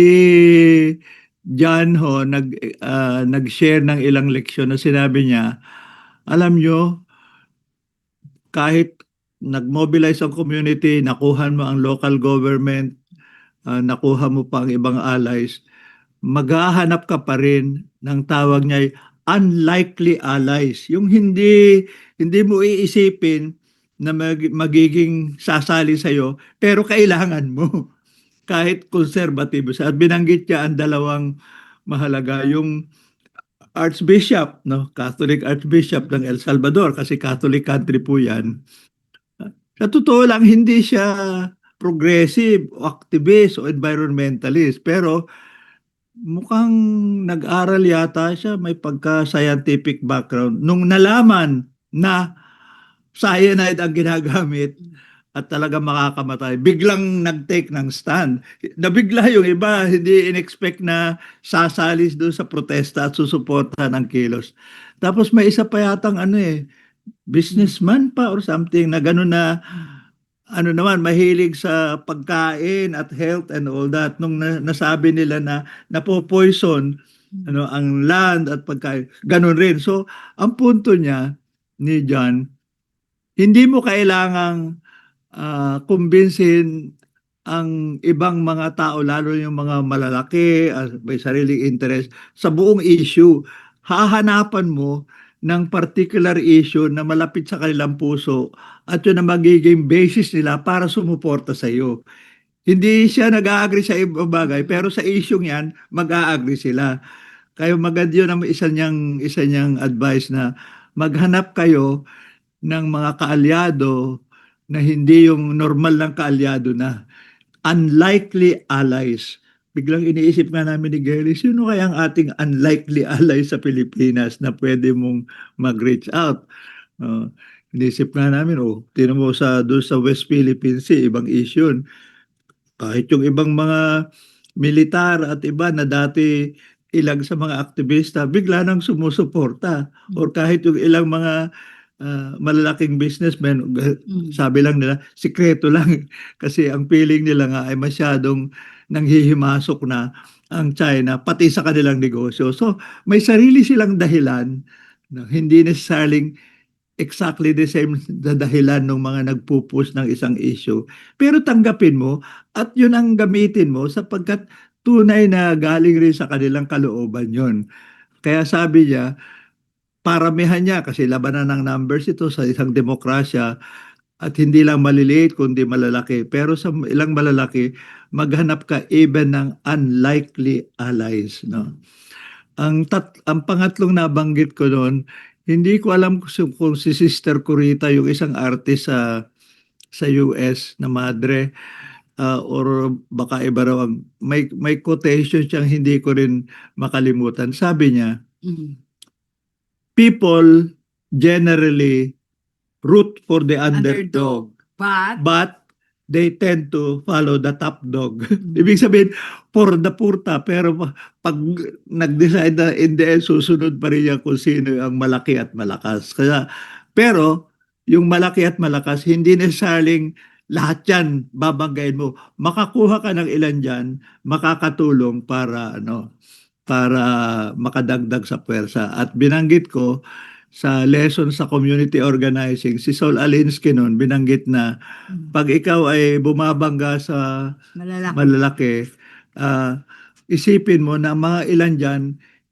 John ho nag-share ng ilang leksyon na sinabi niya, alam nyo, kahit nag-mobilize ang community, nakuha mo ang local government, nakuha mo pa ang ibang allies, maghahanap ka pa rin ng tawag niya ay unlikely allies. Yung hindi mo iisipin na magiging sasali sa'yo, pero kailangan mo. Kahit conservative. At binanggit niya ang dalawang mahalaga, yung Archbishop, no? Catholic Archbishop ng El Salvador, kasi Catholic country po yan. Sa totoo lang, hindi siya progressive, o activist, o environmentalist. Pero mukhang nag-aral yata siya, may pagka-scientific background. Nung nalaman na cyanide ang ginagamit at talaga makakamatay, biglang nag-take ng stand. Nabigla yung iba, hindi in-expect na sasalis doon sa protesta at susuporta ng kilos. Tapos may isa pa yatang businessman pa or something na gano'n na naman, mahilig sa pagkain at health and all that. Nung nasabi nila na napo-poison ang land at pagkain, ganun rin. So, ang punto niya ni John, hindi mo kailangang kumbinsin ang ibang mga tao, lalo yung mga malalaki, may sariling interest, sa buong issue. Hahanapan mo ng particular issue na malapit sa kanilang puso at yun ang magiging basis nila para sumuporta sa iyo. Hindi siya nag-a-agree sa ibang bagay, pero sa issue yan, mag-a-agree sila. Kaya maganda yun ang isa niyang advice na maghanap kayo ng mga kaalyado na hindi yung normal ng kaalyado na unlikely allies. Biglang iniisip nga namin ni Gerly, sino kaya ang ating unlikely ally sa Pilipinas na pwede mong mag-reach out? Uh, Iniisip nga namin, tinan mo doon sa West Philippines Sea, ibang issue yun. Kahit yung ibang mga militar at iba na dati ilang sa mga aktivista, bigla nang sumusuporta. Or kahit yung ilang mga malalaking businessmen, sabi lang nila, sikreto lang. Kasi ang feeling nila nga ay masyadong nanghihimasok na ang China, pati sa kanilang negosyo. So, may sarili silang dahilan, no? Hindi necessarily exactly the same na dahilan ng mga nagpupus ng isang issue. Pero tanggapin mo at yun ang gamitin mo sapagkat tunay na galing rin sa kanilang kalooban yun. Kaya sabi niya, paramihan niya kasi labanan ng numbers ito sa isang demokrasya at hindi lang maliliit kundi malalaki. Pero sa ilang malalaki, maghanap ka even ng unlikely allies. No? Ang pangatlong nabanggit ko noon, hindi ko alam kung si Sister Corita, yung isang artist sa US na madre, or baka iba raw may quotation siyang hindi ko rin makalimutan. Sabi niya, people generally root for the Underdog. underdog. But, But they tend to follow the top dog. Mm. Ibig sabihin, for the purta, pero pag nag-decide na in the end, susunod pa rin yan kung sino ang malaki at malakas. Kaya, pero, yung malaki at malakas, hindi necessarily lahat yan babanggain mo. Makakuha ka ng ilan dyan, makakatulong para para makadagdag sa pwersa. At binanggit ko sa lesson sa community organizing, si Saul Alinsky noon binanggit na pag ikaw ay bumabangga sa malalaki. malalaki, ah, isipin mo na mga ilan dyan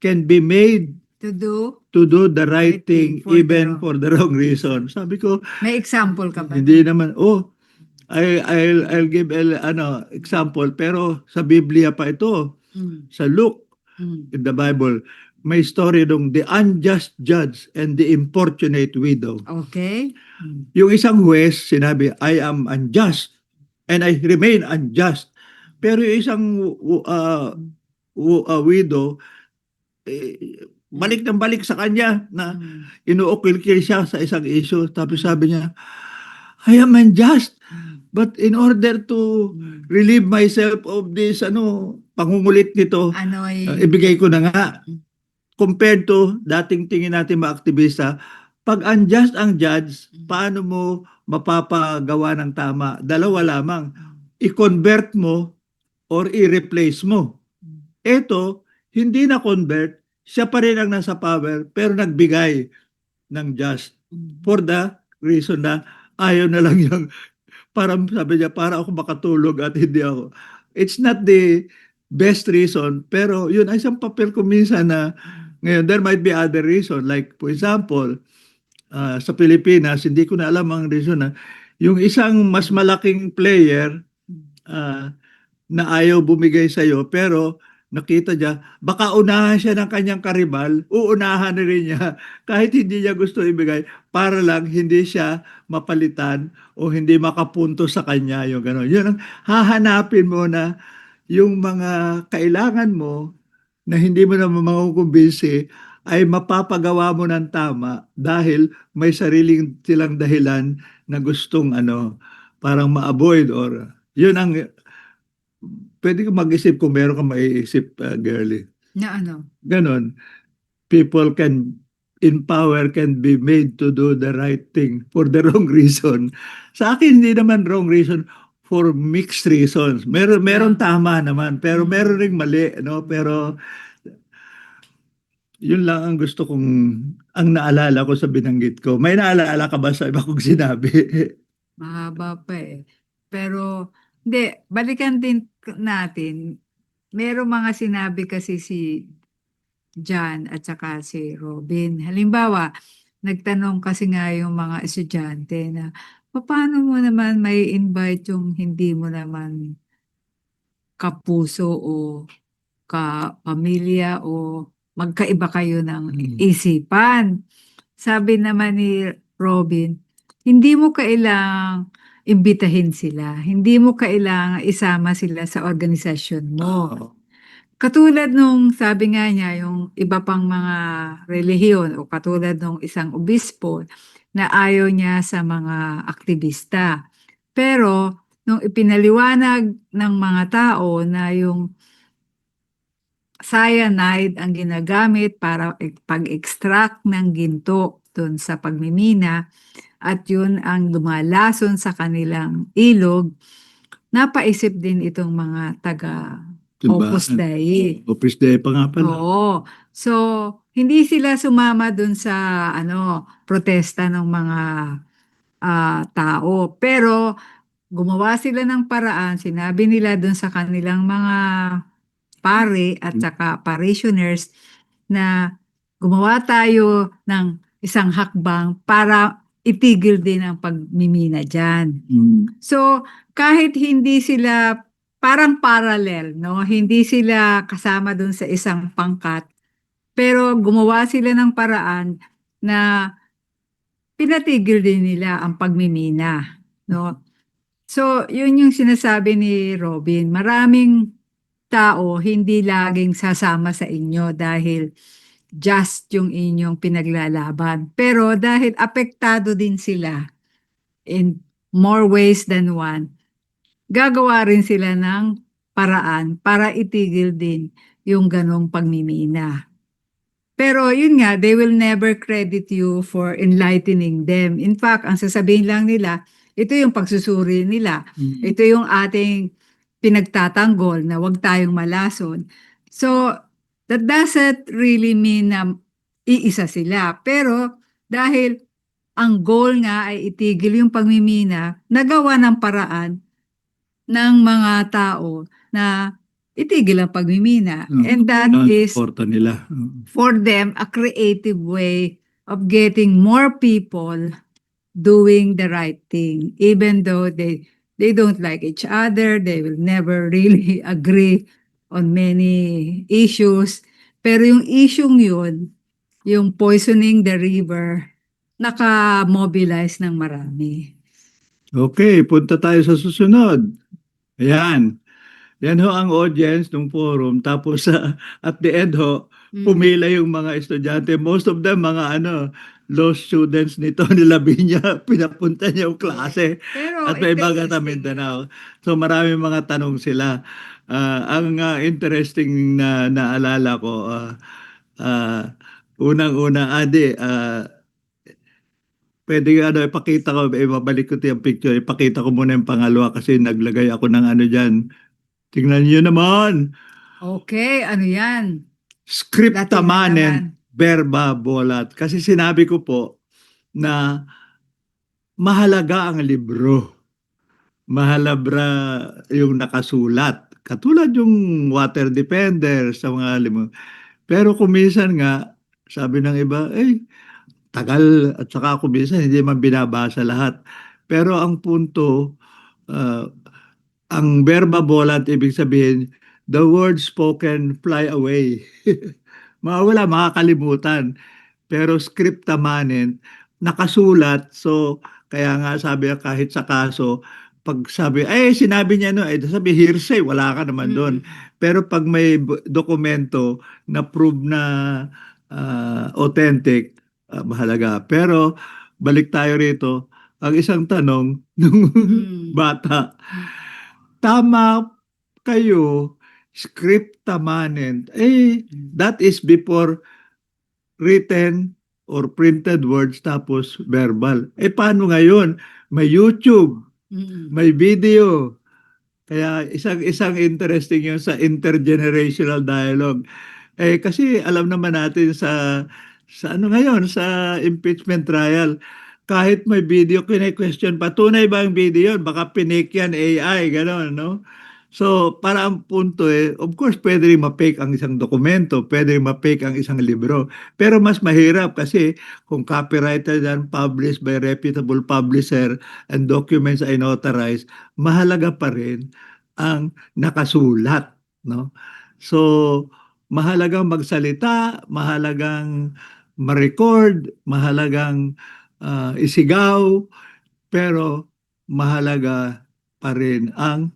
can be made To do the right thing for the even wrong for the wrong reason. Sabi ko, May example ka ba? hindi naman, I'll give example, pero sa Biblia pa ito, Mm. sa Luke, Mm. in the Bible, may story dong the unjust judge and the importunate widow. Okay. Mm. Yung isang huwes, sinabi, I am unjust and I remain unjust. Pero yung isang widow, balik ng balik sa kanya na Mm. inuukil-kil siya sa isang issue. Tapos sabi niya, I am unjust. But in order to relieve myself of this pangungulit nito, ibigay ko na nga. Compared to dating tingin natin mga aktivista, pag unjust ang judge, paano mo mapapagawa ng tama? Dalawa lamang. I-convert mo or i-replace mo. Ito, hindi na convert, siya pa rin ang nasa power, pero nagbigay ng just. For the reason na ayaw na lang yung, parang sabi niya, para ako makatulog at hindi ako. It's not the best reason, pero yun ay isang papel ko minsan na ngayon, there might be other reason. Like, for example, sa Pilipinas, hindi ko na alam ang reason na yung isang mas malaking player na ayaw bumigay sa'yo, pero nakita niya, baka unahan siya ng kanyang karibal, uunahan na rin niya kahit hindi niya gusto ibigay para lang hindi siya mapalitan o hindi makapunto sa kanya yung gano'n. Yun ang hahanapin mo na yung mga kailangan mo na hindi mo naman makukumbinsi ay mapapagawa mo ng tama dahil may sariling silang dahilan na gustong parang ma-avoid or yun ang pwede ka mag-isip kung meron kang maiisip, girly. Na ano? Ganon. People in power can be made to do the right thing for the wrong reason. Sa akin, hindi naman wrong reason, for mixed reasons. Meron tama naman, pero meron ring mali, no? Pero yun lang ang gusto kong, ang naalala ko sa binanggit ko. May naalala ka ba sa iba kong sinabi? Mahaba pa eh. Pero, hindi, balikan din natin. Merong mga sinabi kasi si John at saka si Robin. Halimbawa, nagtanong kasi nga yung mga estudyante na, paano mo naman may invite yung hindi mo naman kapuso o kapamilya o magkaiba kayo ng isipan. Sabi naman ni Robin, hindi mo kailangang imbitahin sila. Hindi mo kailangang isama sila sa organisasyon mo. Katulad nung sabi nga niya, yung iba pang mga relihiyon o katulad nung isang obispo na ayaw niya sa mga aktivista. Pero nung ipinaliwanag ng mga tao na yung cyanide ang ginagamit para pag-extract ng ginto doon sa pagmimina at yun ang lumalason sa kanilang ilog, napaisip din itong mga taga Opus Dei. Opus Dei pa nga pala. Oo. So, hindi sila sumama dun sa protesta ng mga tao. Pero, gumawa sila ng paraan, sinabi nila dun sa kanilang mga pare at saka parishioners na gumawa tayo ng isang hakbang para itigil din ang pagmimina dyan. So, kahit hindi sila parang parallel, no? Hindi sila kasama dun sa isang pangkat, pero gumawa sila ng paraan na pinatigil din nila ang pagmimina, no? So, yun yung sinasabi ni Robin. Maraming tao hindi laging sasama sa inyo dahil just yung inyong pinaglalaban. Pero dahil apektado din sila in more ways than one, gagawa rin sila ng paraan para itigil din yung ganong pagmimina. Pero yun nga, they will never credit you for enlightening them. In fact, ang sasabihin lang nila, ito yung pagsusuri nila. Ito yung ating pinagtatanggol na huwag tayong malason. So, that doesn't really mean na iisa sila. Pero dahil ang goal nga ay itigil yung pagmimina, nagawa ng paraan ng mga tao na itigil ang pagmimina. And that is Suporta nila. for them a creative way of getting more people doing the right thing, even though they don't like each other, they will never really agree on many issues. Pero yung issue yun, yung poisoning the river, naka-mobilize ng marami. Okay, punta tayo sa susunod. Ayan. Yan ho ang audience ng forum. Tapos at the end ho, pumila yung mga estudyante. Most of them mga law students nito ni Lavinia. Pinapunta niya yung klase. Pero At may mga interesting. Mindanao. So marami mga tanong sila. Ang interesting na naalala ko, unang-una, pwede ipakita ko, ibabalik ko yung picture, ipakita ko muna yung pangalawa kasi naglagay ako ng dyan. Tingnan niyo naman. Okay, ano yan? Scripta Dating manen, naman. verba volat. Kasi sinabi ko po na mahalaga ang libro. Mahalabra yung nakasulat. Katulad yung water defender sa mga libro. Pero kuminsan nga, sabi ng iba, tagal at saka kuminsan hindi man binabasa lahat. Pero ang punto, ah, ang verba volat, ibig sabihin, the words spoken fly away. Mawawala, makakalimutan. Pero scripta manen, nakasulat. So, kaya nga sabi kahit sa kaso, pag sabi, sinabi niya sabi hearsay, wala ka naman doon. Pero pag may dokumento na prove na authentic, mahalaga. Pero, balik tayo rito, ang isang tanong ng bata, tama kayo, scripta manen. That is before written or printed words tapos verbal. Paano ngayon? May YouTube, may video. Kaya isang interesting yun sa intergenerational dialogue. Kasi alam naman natin sa ngayon, sa impeachment trial, kahit may video, kine-question pa, tunay ba ang video yun? Baka pinake yan AI, gano'n, no? So, para ang punto of course, pwede rin ma-fake ang isang dokumento, pwede rin ma-fake ang isang libro. Pero mas mahirap kasi kung copyrighted and published by reputable publisher and documents ay notarized, mahalaga pa rin ang nakasulat, no? So, mahalagang magsalita, mahalagang ma-record, mahalagang isigaw, pero mahalaga pa rin ang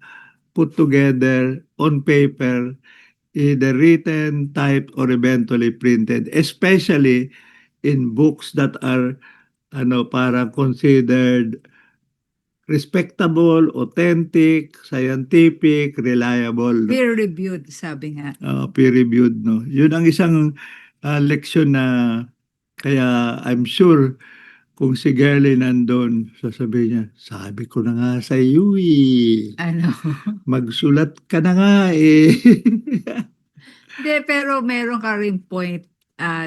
put together on paper, either written, typed, or eventually printed, especially in books that are parang considered respectable, authentic, scientific, reliable, Peer-reviewed, sabi nga. peer-reviewed, no? Yun ang isang leksyon na kaya I'm sure kung si Girlie nandun, sasabihin niya, sabi ko na nga sa iyo Ano? magsulat ka na nga eh. Hindi, pero meron ka rin point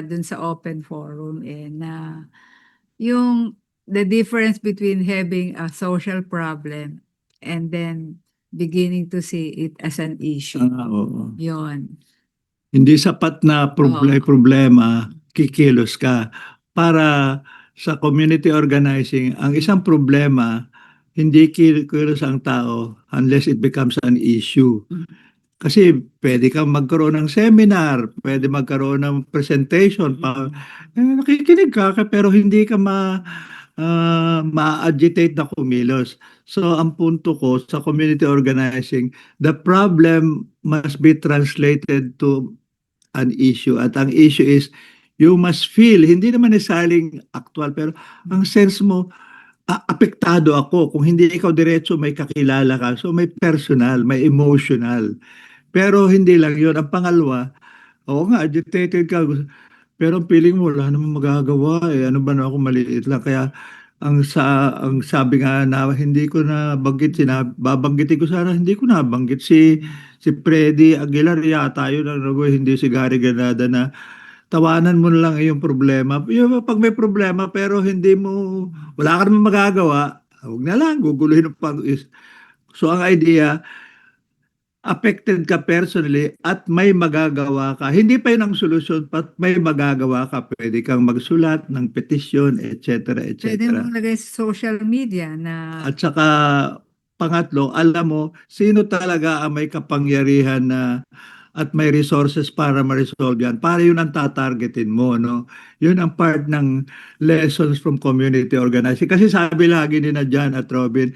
dun sa open forum na yung the difference between having a social problem and then beginning to see it as an issue. Oo. Yon. Hindi sapat na problema, kikilos ka. Para sa community organizing, ang isang problema, hindi kikilos ang tao unless it becomes an issue. Kasi pwede kang magkaroon ng seminar, pwede magkaroon ng presentation, nakikinig ka pero hindi ka ma-agitate na kumilos. So ang punto ko sa community organizing, the problem must be translated to an issue. At ang issue is you must feel, hindi naman necessarily actual, pero ang sense mo, apektado ako. Kung hindi ikaw diretso, may kakilala ka. So may personal, may emotional. Pero hindi lang yun. Ang pangalawa, oo nga, agitated ka. Pero ang feeling mo, wala namang magagawa eh. Ano ba na ako, maliit lang. Kaya ang sabi nga na hindi ko na banggit, babanggitin ko sana, hindi ko na banggit si Freddy Aguilar yata yun ang hindi si Gary Granada na tawanan mo na lang yung problema. Yung pag may problema pero hindi mo, wala ka naman magagawa, huwag na lang, guguluhin ng pag is. So ang idea, affected ka personally at may magagawa ka. Hindi pa yun ang solusyon, but may magagawa ka. Pwede kang magsulat ng petisyon, etc., Pwede etc. mong lagay sa social media na At saka pangatlo, alam mo sino talaga ang may kapangyarihan na at may resources para ma-resolve yan. Para yun ang tatargetin mo, no? Yun ang part ng lessons from community organizing. Kasi sabi lagi ni na John at Robin,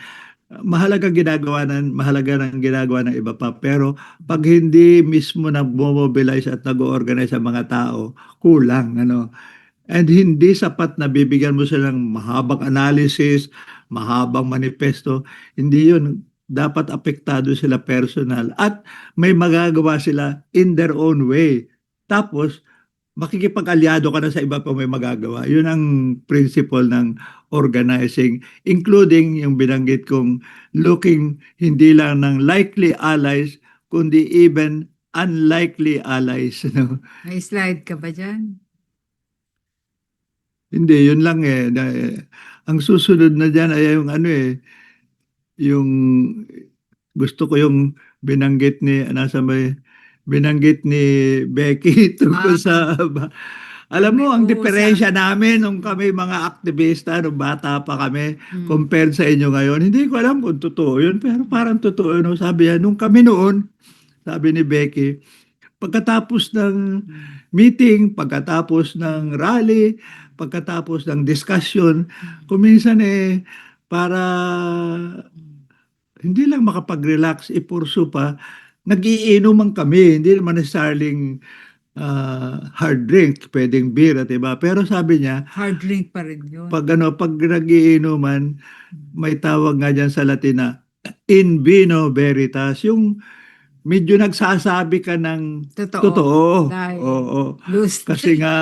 mahalaga ng ginagawa ng iba pa. Pero pag hindi mismo nag-mobilize at nag-organize ang mga tao, kulang, ano? And hindi sapat na bibigyan mo silang mahabang analysis, mahabang manifesto. Hindi yun. Dapat apektado sila personal at may magagawa sila in their own way. Tapos, makikipag-alyado ka na sa iba pa may magagawa. Yun ang principle ng organizing, including yung binanggit kong looking hindi lang ng likely allies, kundi even unlikely allies. No? may slide ka ba dyan? Hindi, yun lang eh. Ang susunod na dyan ay yung ano eh, yung gusto ko yung binanggit ni, binanggit ni Becky tungkol sa, alam May mo, ang uusap. diferensya namin nung kami mga aktivista, nung bata pa kami, Mm. compared sa inyo ngayon, hindi ko alam kung totoo yun, pero parang totoo yun. No? Sabi niya, nung kami noon, sabi ni Becky, pagkatapos ng meeting, pagkatapos ng rally, pagkatapos ng discussion, kuminsan eh, para hindi lang makapag-relax, ipursu pa, nagiinuman kami, hindi naman necessarily hard drink, pwedeng beer at iba. Pero sabi niya, Hard drink pa rin yun. pag nagiinuman, may tawag nga dyan sa Latin na in vino veritas, yung medyo nagsasabi ka ng Totoo. totoo. Dahil Oo. loose. Kasi nga,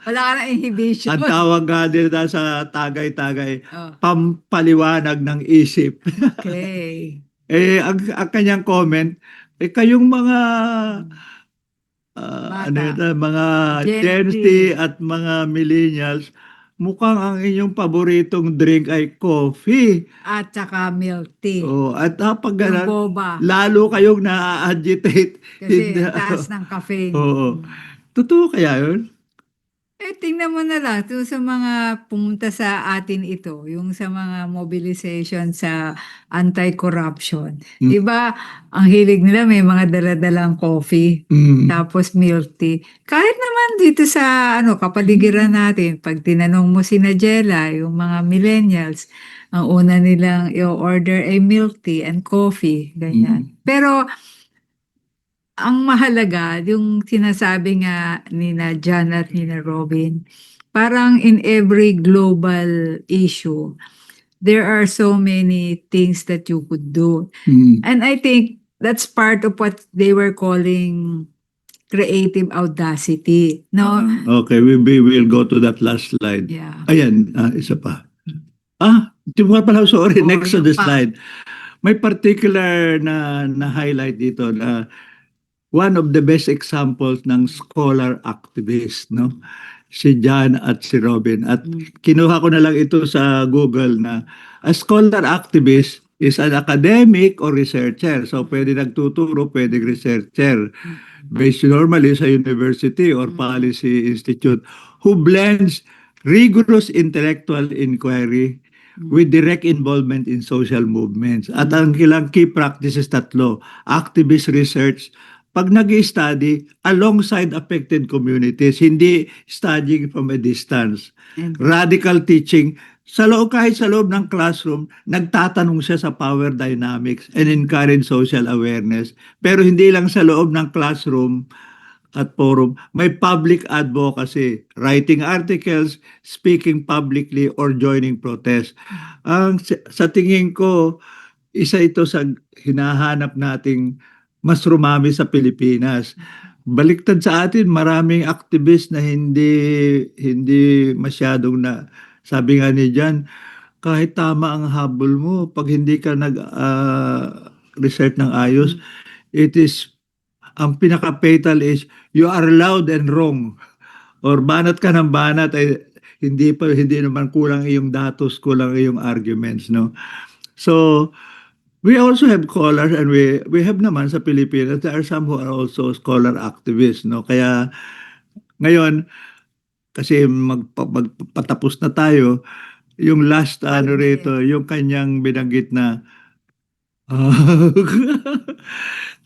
Wala ka na inhibition. ang tawag nga nila sa tagay-tagay, Oh, pampaliwanag ng isip. okay. Ang kanyang comment, kayong mga ano Bata. yun, mga Gen Gen Z. Z at mga millennials, mukhang ang inyong paboritong drink ay coffee. At saka milk tea. Oh, at pag Yung ganun, boba. lalo kayong na-agitate. Kasi ang taas ng caffeine. Oo. Mm. Totoo kaya yun? Tingnan mo na lang, to sa mga pumunta sa atin ito, yung sa mga mobilization sa anti-corruption. Mm. Di ba, ang hilig nila may mga daladalang coffee, Mm. tapos milk tea. Kahit naman dito sa kapaligiran natin, pag tinanong mo si Najela, yung mga millennials, ang una nilang i-order ay milk tea and coffee, ganyan. Pero ang mahalaga, yung sinasabi nga ni na John at ni na Robin, parang in every global issue, there are so many things that you could do. Mm. And I think that's part of what they were calling creative audacity. No? Okay, we'll go to that last slide. Yeah. Ayan, isa pa. Di mo pala, sorry, Oh, next to yun the pa. slide. May particular na highlight dito na one of the best examples ng scholar activist, no? Si John at si Robin. At kinuha ko na lang ito sa Google na a scholar activist is an academic or researcher. So pwede nagtuturo, pwede researcher. Based normally sa university or policy institute who blends rigorous intellectual inquiry with direct involvement in social movements. At ang kilang key practices tatlo, activist research, pag nag-study alongside affected communities, hindi studying from a distance. And Radical teaching, kahit sa loob ng classroom, nagtatanong siya sa power dynamics and encourage social awareness. Pero hindi lang sa loob ng classroom, at forum. May public advocacy, writing articles, speaking publicly, or joining protest. Sa tingin ko, isa ito sa hinahanap nating mas rumami sa Pilipinas. Baliktad sa atin, maraming activist na hindi masyadong na, sabi nga ni Jan, kahit tama ang habol mo, pag hindi ka research ng ayos, it is, ang pinaka-fatal is, you are loud and wrong. Or banat ka ng banat, ay hindi naman kulang iyong datos, kulang iyong arguments, no? So, we also have scholars, and we have naman sa Pilipinas, there are some who are also scholar activists, no? Kaya ngayon, kasi magpatapos na tayo, yung last ano rito, yung kanyang binanggit na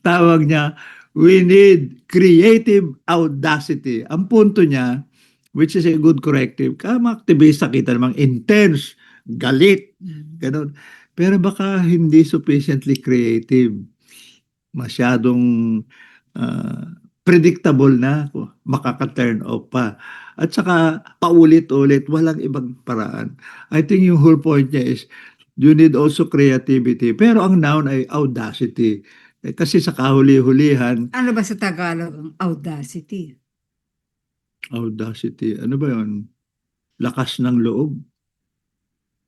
tawag niya, we need creative audacity. Ang punto niya, which is a good corrective, mga aktivista kita namang intense, galit, ganun. Pero baka hindi sufficiently creative. Masyadong predictable na, makaka-turn off pa. At saka paulit-ulit, walang ibang paraan. I think yung whole point niya is, you need also creativity. Pero ang noun ay audacity. Kasi sa kahuli-hulihan, Ano ba sa Tagalog ang audacity? audacity, ano ba yun? Lakas ng loob.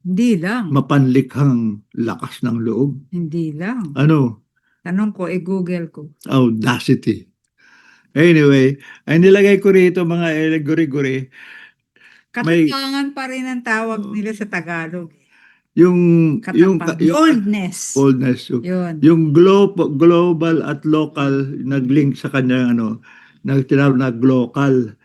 Hindi lang. Mapanlikhang lakas ng loob. Hindi lang. Ano? Tanong ko, Google ko. Audacity. Anyway, ay nilagay ko rito mga guri-guri. Katapangan pa rin ang tawag nila sa Tagalog. Yung boldness. Boldness. Yun. Yung global at local nag-link sa kanya tinawag na glocal.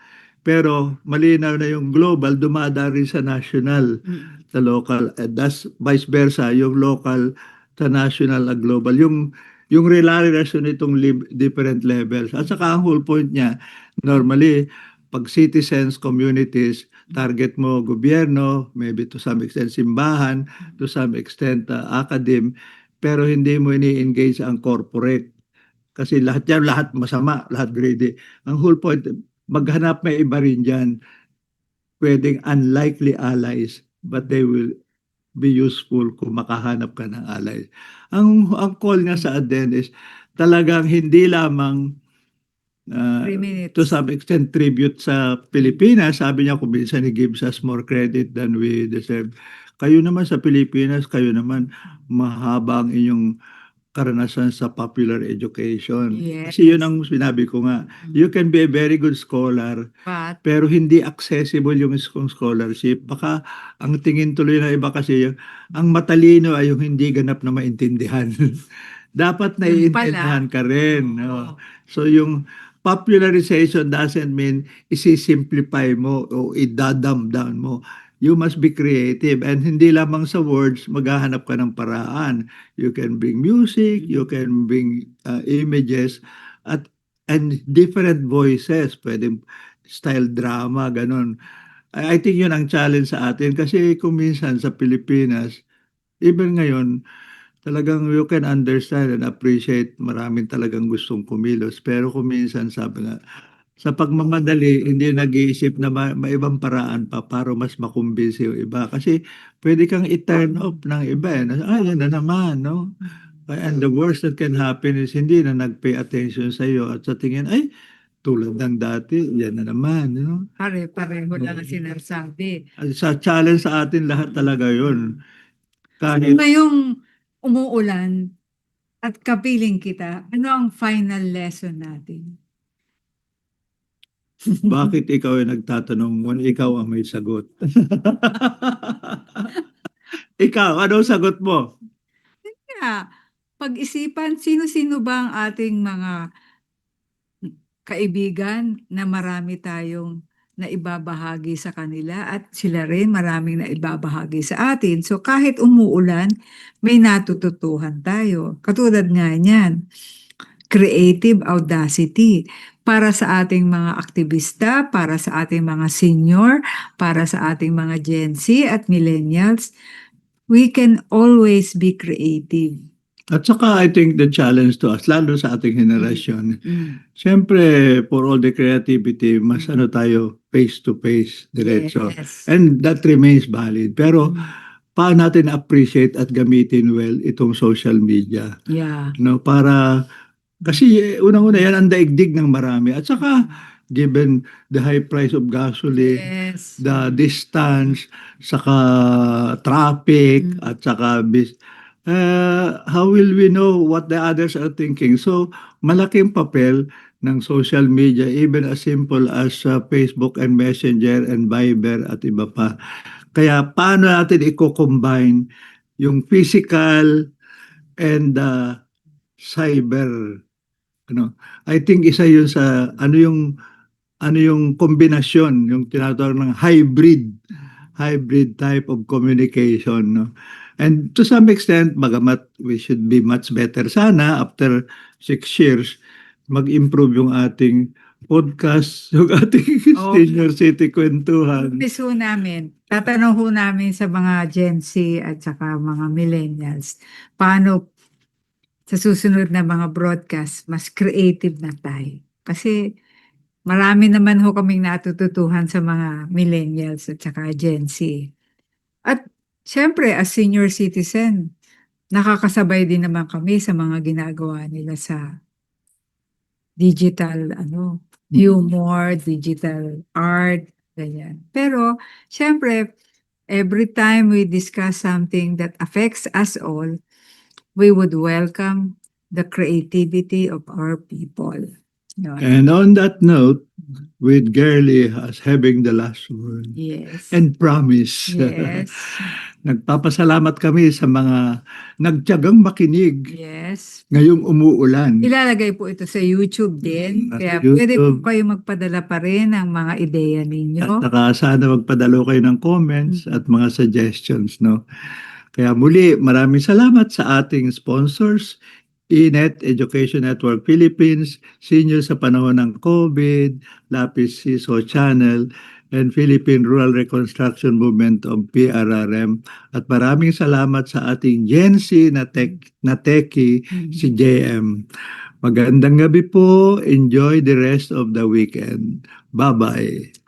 Pero malinaw na yung global dumadaan rin sa national, sa local. That's vice versa, yung local sa national at global. Yung relasyon nitong different levels. At saka ang whole point niya, normally, pag citizens, communities, target mo gobyerno, maybe to some extent simbahan, to some extent academe, pero hindi mo ini-engage ang corporate. Kasi lahat masama, lahat greedy. Ang whole point, maghanap may iba rin dyan, pwedeng unlikely allies, but they will be useful kung makahanap ka ng allies. Ang call niya sa Aden is talagang hindi lamang 3 minutes. to some extent tribute sa Pilipinas. Sabi niya kung minsan he gives us more credit than we deserve. Kayo naman sa Pilipinas, kayo naman mahaba ang inyong karanasan sa popular education. Yes. Kasi yun ang sinabi ko nga. You can be a very good scholar, pero hindi accessible yung scholarship. Baka ang tingin tuloy na iba kasi ang matalino ay yung hindi ganap na maintindihan. Dapat naiintindihan ka rin. No? So yung popularization doesn't mean isi-simplify mo o idadam-down mo. You must be creative, and hindi lamang sa words, maghahanap ka ng paraan. You can bring music, you can bring images, and different voices. Pwede style drama, ganun. I think yun ang challenge sa atin kasi kung minsan sa Pilipinas, even ngayon, talagang you can understand and appreciate, maraming talagang gustong kumilos. Pero kung minsan, sabi nga, sa pagmamadali, hindi nag-iisip na may ibang paraan pa para mas makumbinsi yung iba. Kasi pwede kang i-turn off ng iba. Yan na naman, no? And the worst that can happen is hindi na nag-pay attention sa iyo at sa tingin, ay, tulad ng dati, yan na naman, no? Pare-pareho lang ang sinasabi. Sa challenge sa atin, lahat talaga yun. Kahit Ngayong umuulan at kapiling kita, ano ang final lesson natin? bakit ikaw ay nagtatanong when ikaw ang may sagot? Ikaw, anong sagot mo? Kaya, pag-isipan, sino-sino ba ang ating mga kaibigan na marami tayong naibabahagi sa kanila at sila rin maraming naibabahagi sa atin. So kahit umuulan, may natututuhan tayo. Katulad nga niyan, creative audacity para sa ating mga aktivista, para sa ating mga senior, para sa ating mga Gen Z at millennials. We can always be creative. At saka I think the challenge to us, lalo sa ating henerasyon, Mm. siyempre for all the creativity, mas ano tayo, face to face, diretso. Yes. And that remains valid. Pero Mm. paano natin appreciate at gamitin well itong social media? Yeah. No, para kasi unang-una yan ang daigdig ng marami. At saka given the high price of gasoline, Yes. the distance, saka traffic, Mm. at saka how will we know what the others are thinking? So, malaking papel ng social media, even as simple as Facebook and Messenger and Viber at iba pa. Kaya paano natin i-combine yung physical and cyber, ano? I think isa yun sa ano yung kombinasyon, yung tinatawag ng hybrid type of communication, no? And to some extent, bagamat we should be much better sana after 6 years, mag-improve yung ating podcast, yung ating Oh, Senior City Kwentuhan. practice ho namin. Tatanong ho namin sa mga Gen Z at saka mga millennials, paano sa susunod na mga broadcast, mas creative na tayo. Kasi marami naman ho kaming natututuhan sa mga millennials at saka Gen Z. At siyempre, as senior citizen, nakakasabay din naman kami sa mga ginagawa nila sa digital, humor, digital art, ganyan. Pero, siyempre, every time we discuss something that affects us all, we would welcome the creativity of our people. Yun. And on that note, with Girly as having the last word Yes. and promise, Yes. nagpapasalamat kami sa mga nagtiyagang makinig Yes. ngayong umuulan. Ilalagay po ito sa YouTube din. Sa Kaya pwede po YouTube. kayo magpadala pa rin ng mga ideya At ninyo. saka sana magpadalo kayo ng comments at mga suggestions, no? Kaya muli, maraming salamat sa ating sponsors, ENET Education Network Philippines, Senior sa panahon ng COVID, Lapis Siso Channel, and Philippine Rural Reconstruction Movement of PRRM. At maraming salamat sa ating Gen Z na techie, si JM. Magandang gabi po. Enjoy the rest of the weekend. Bye-bye.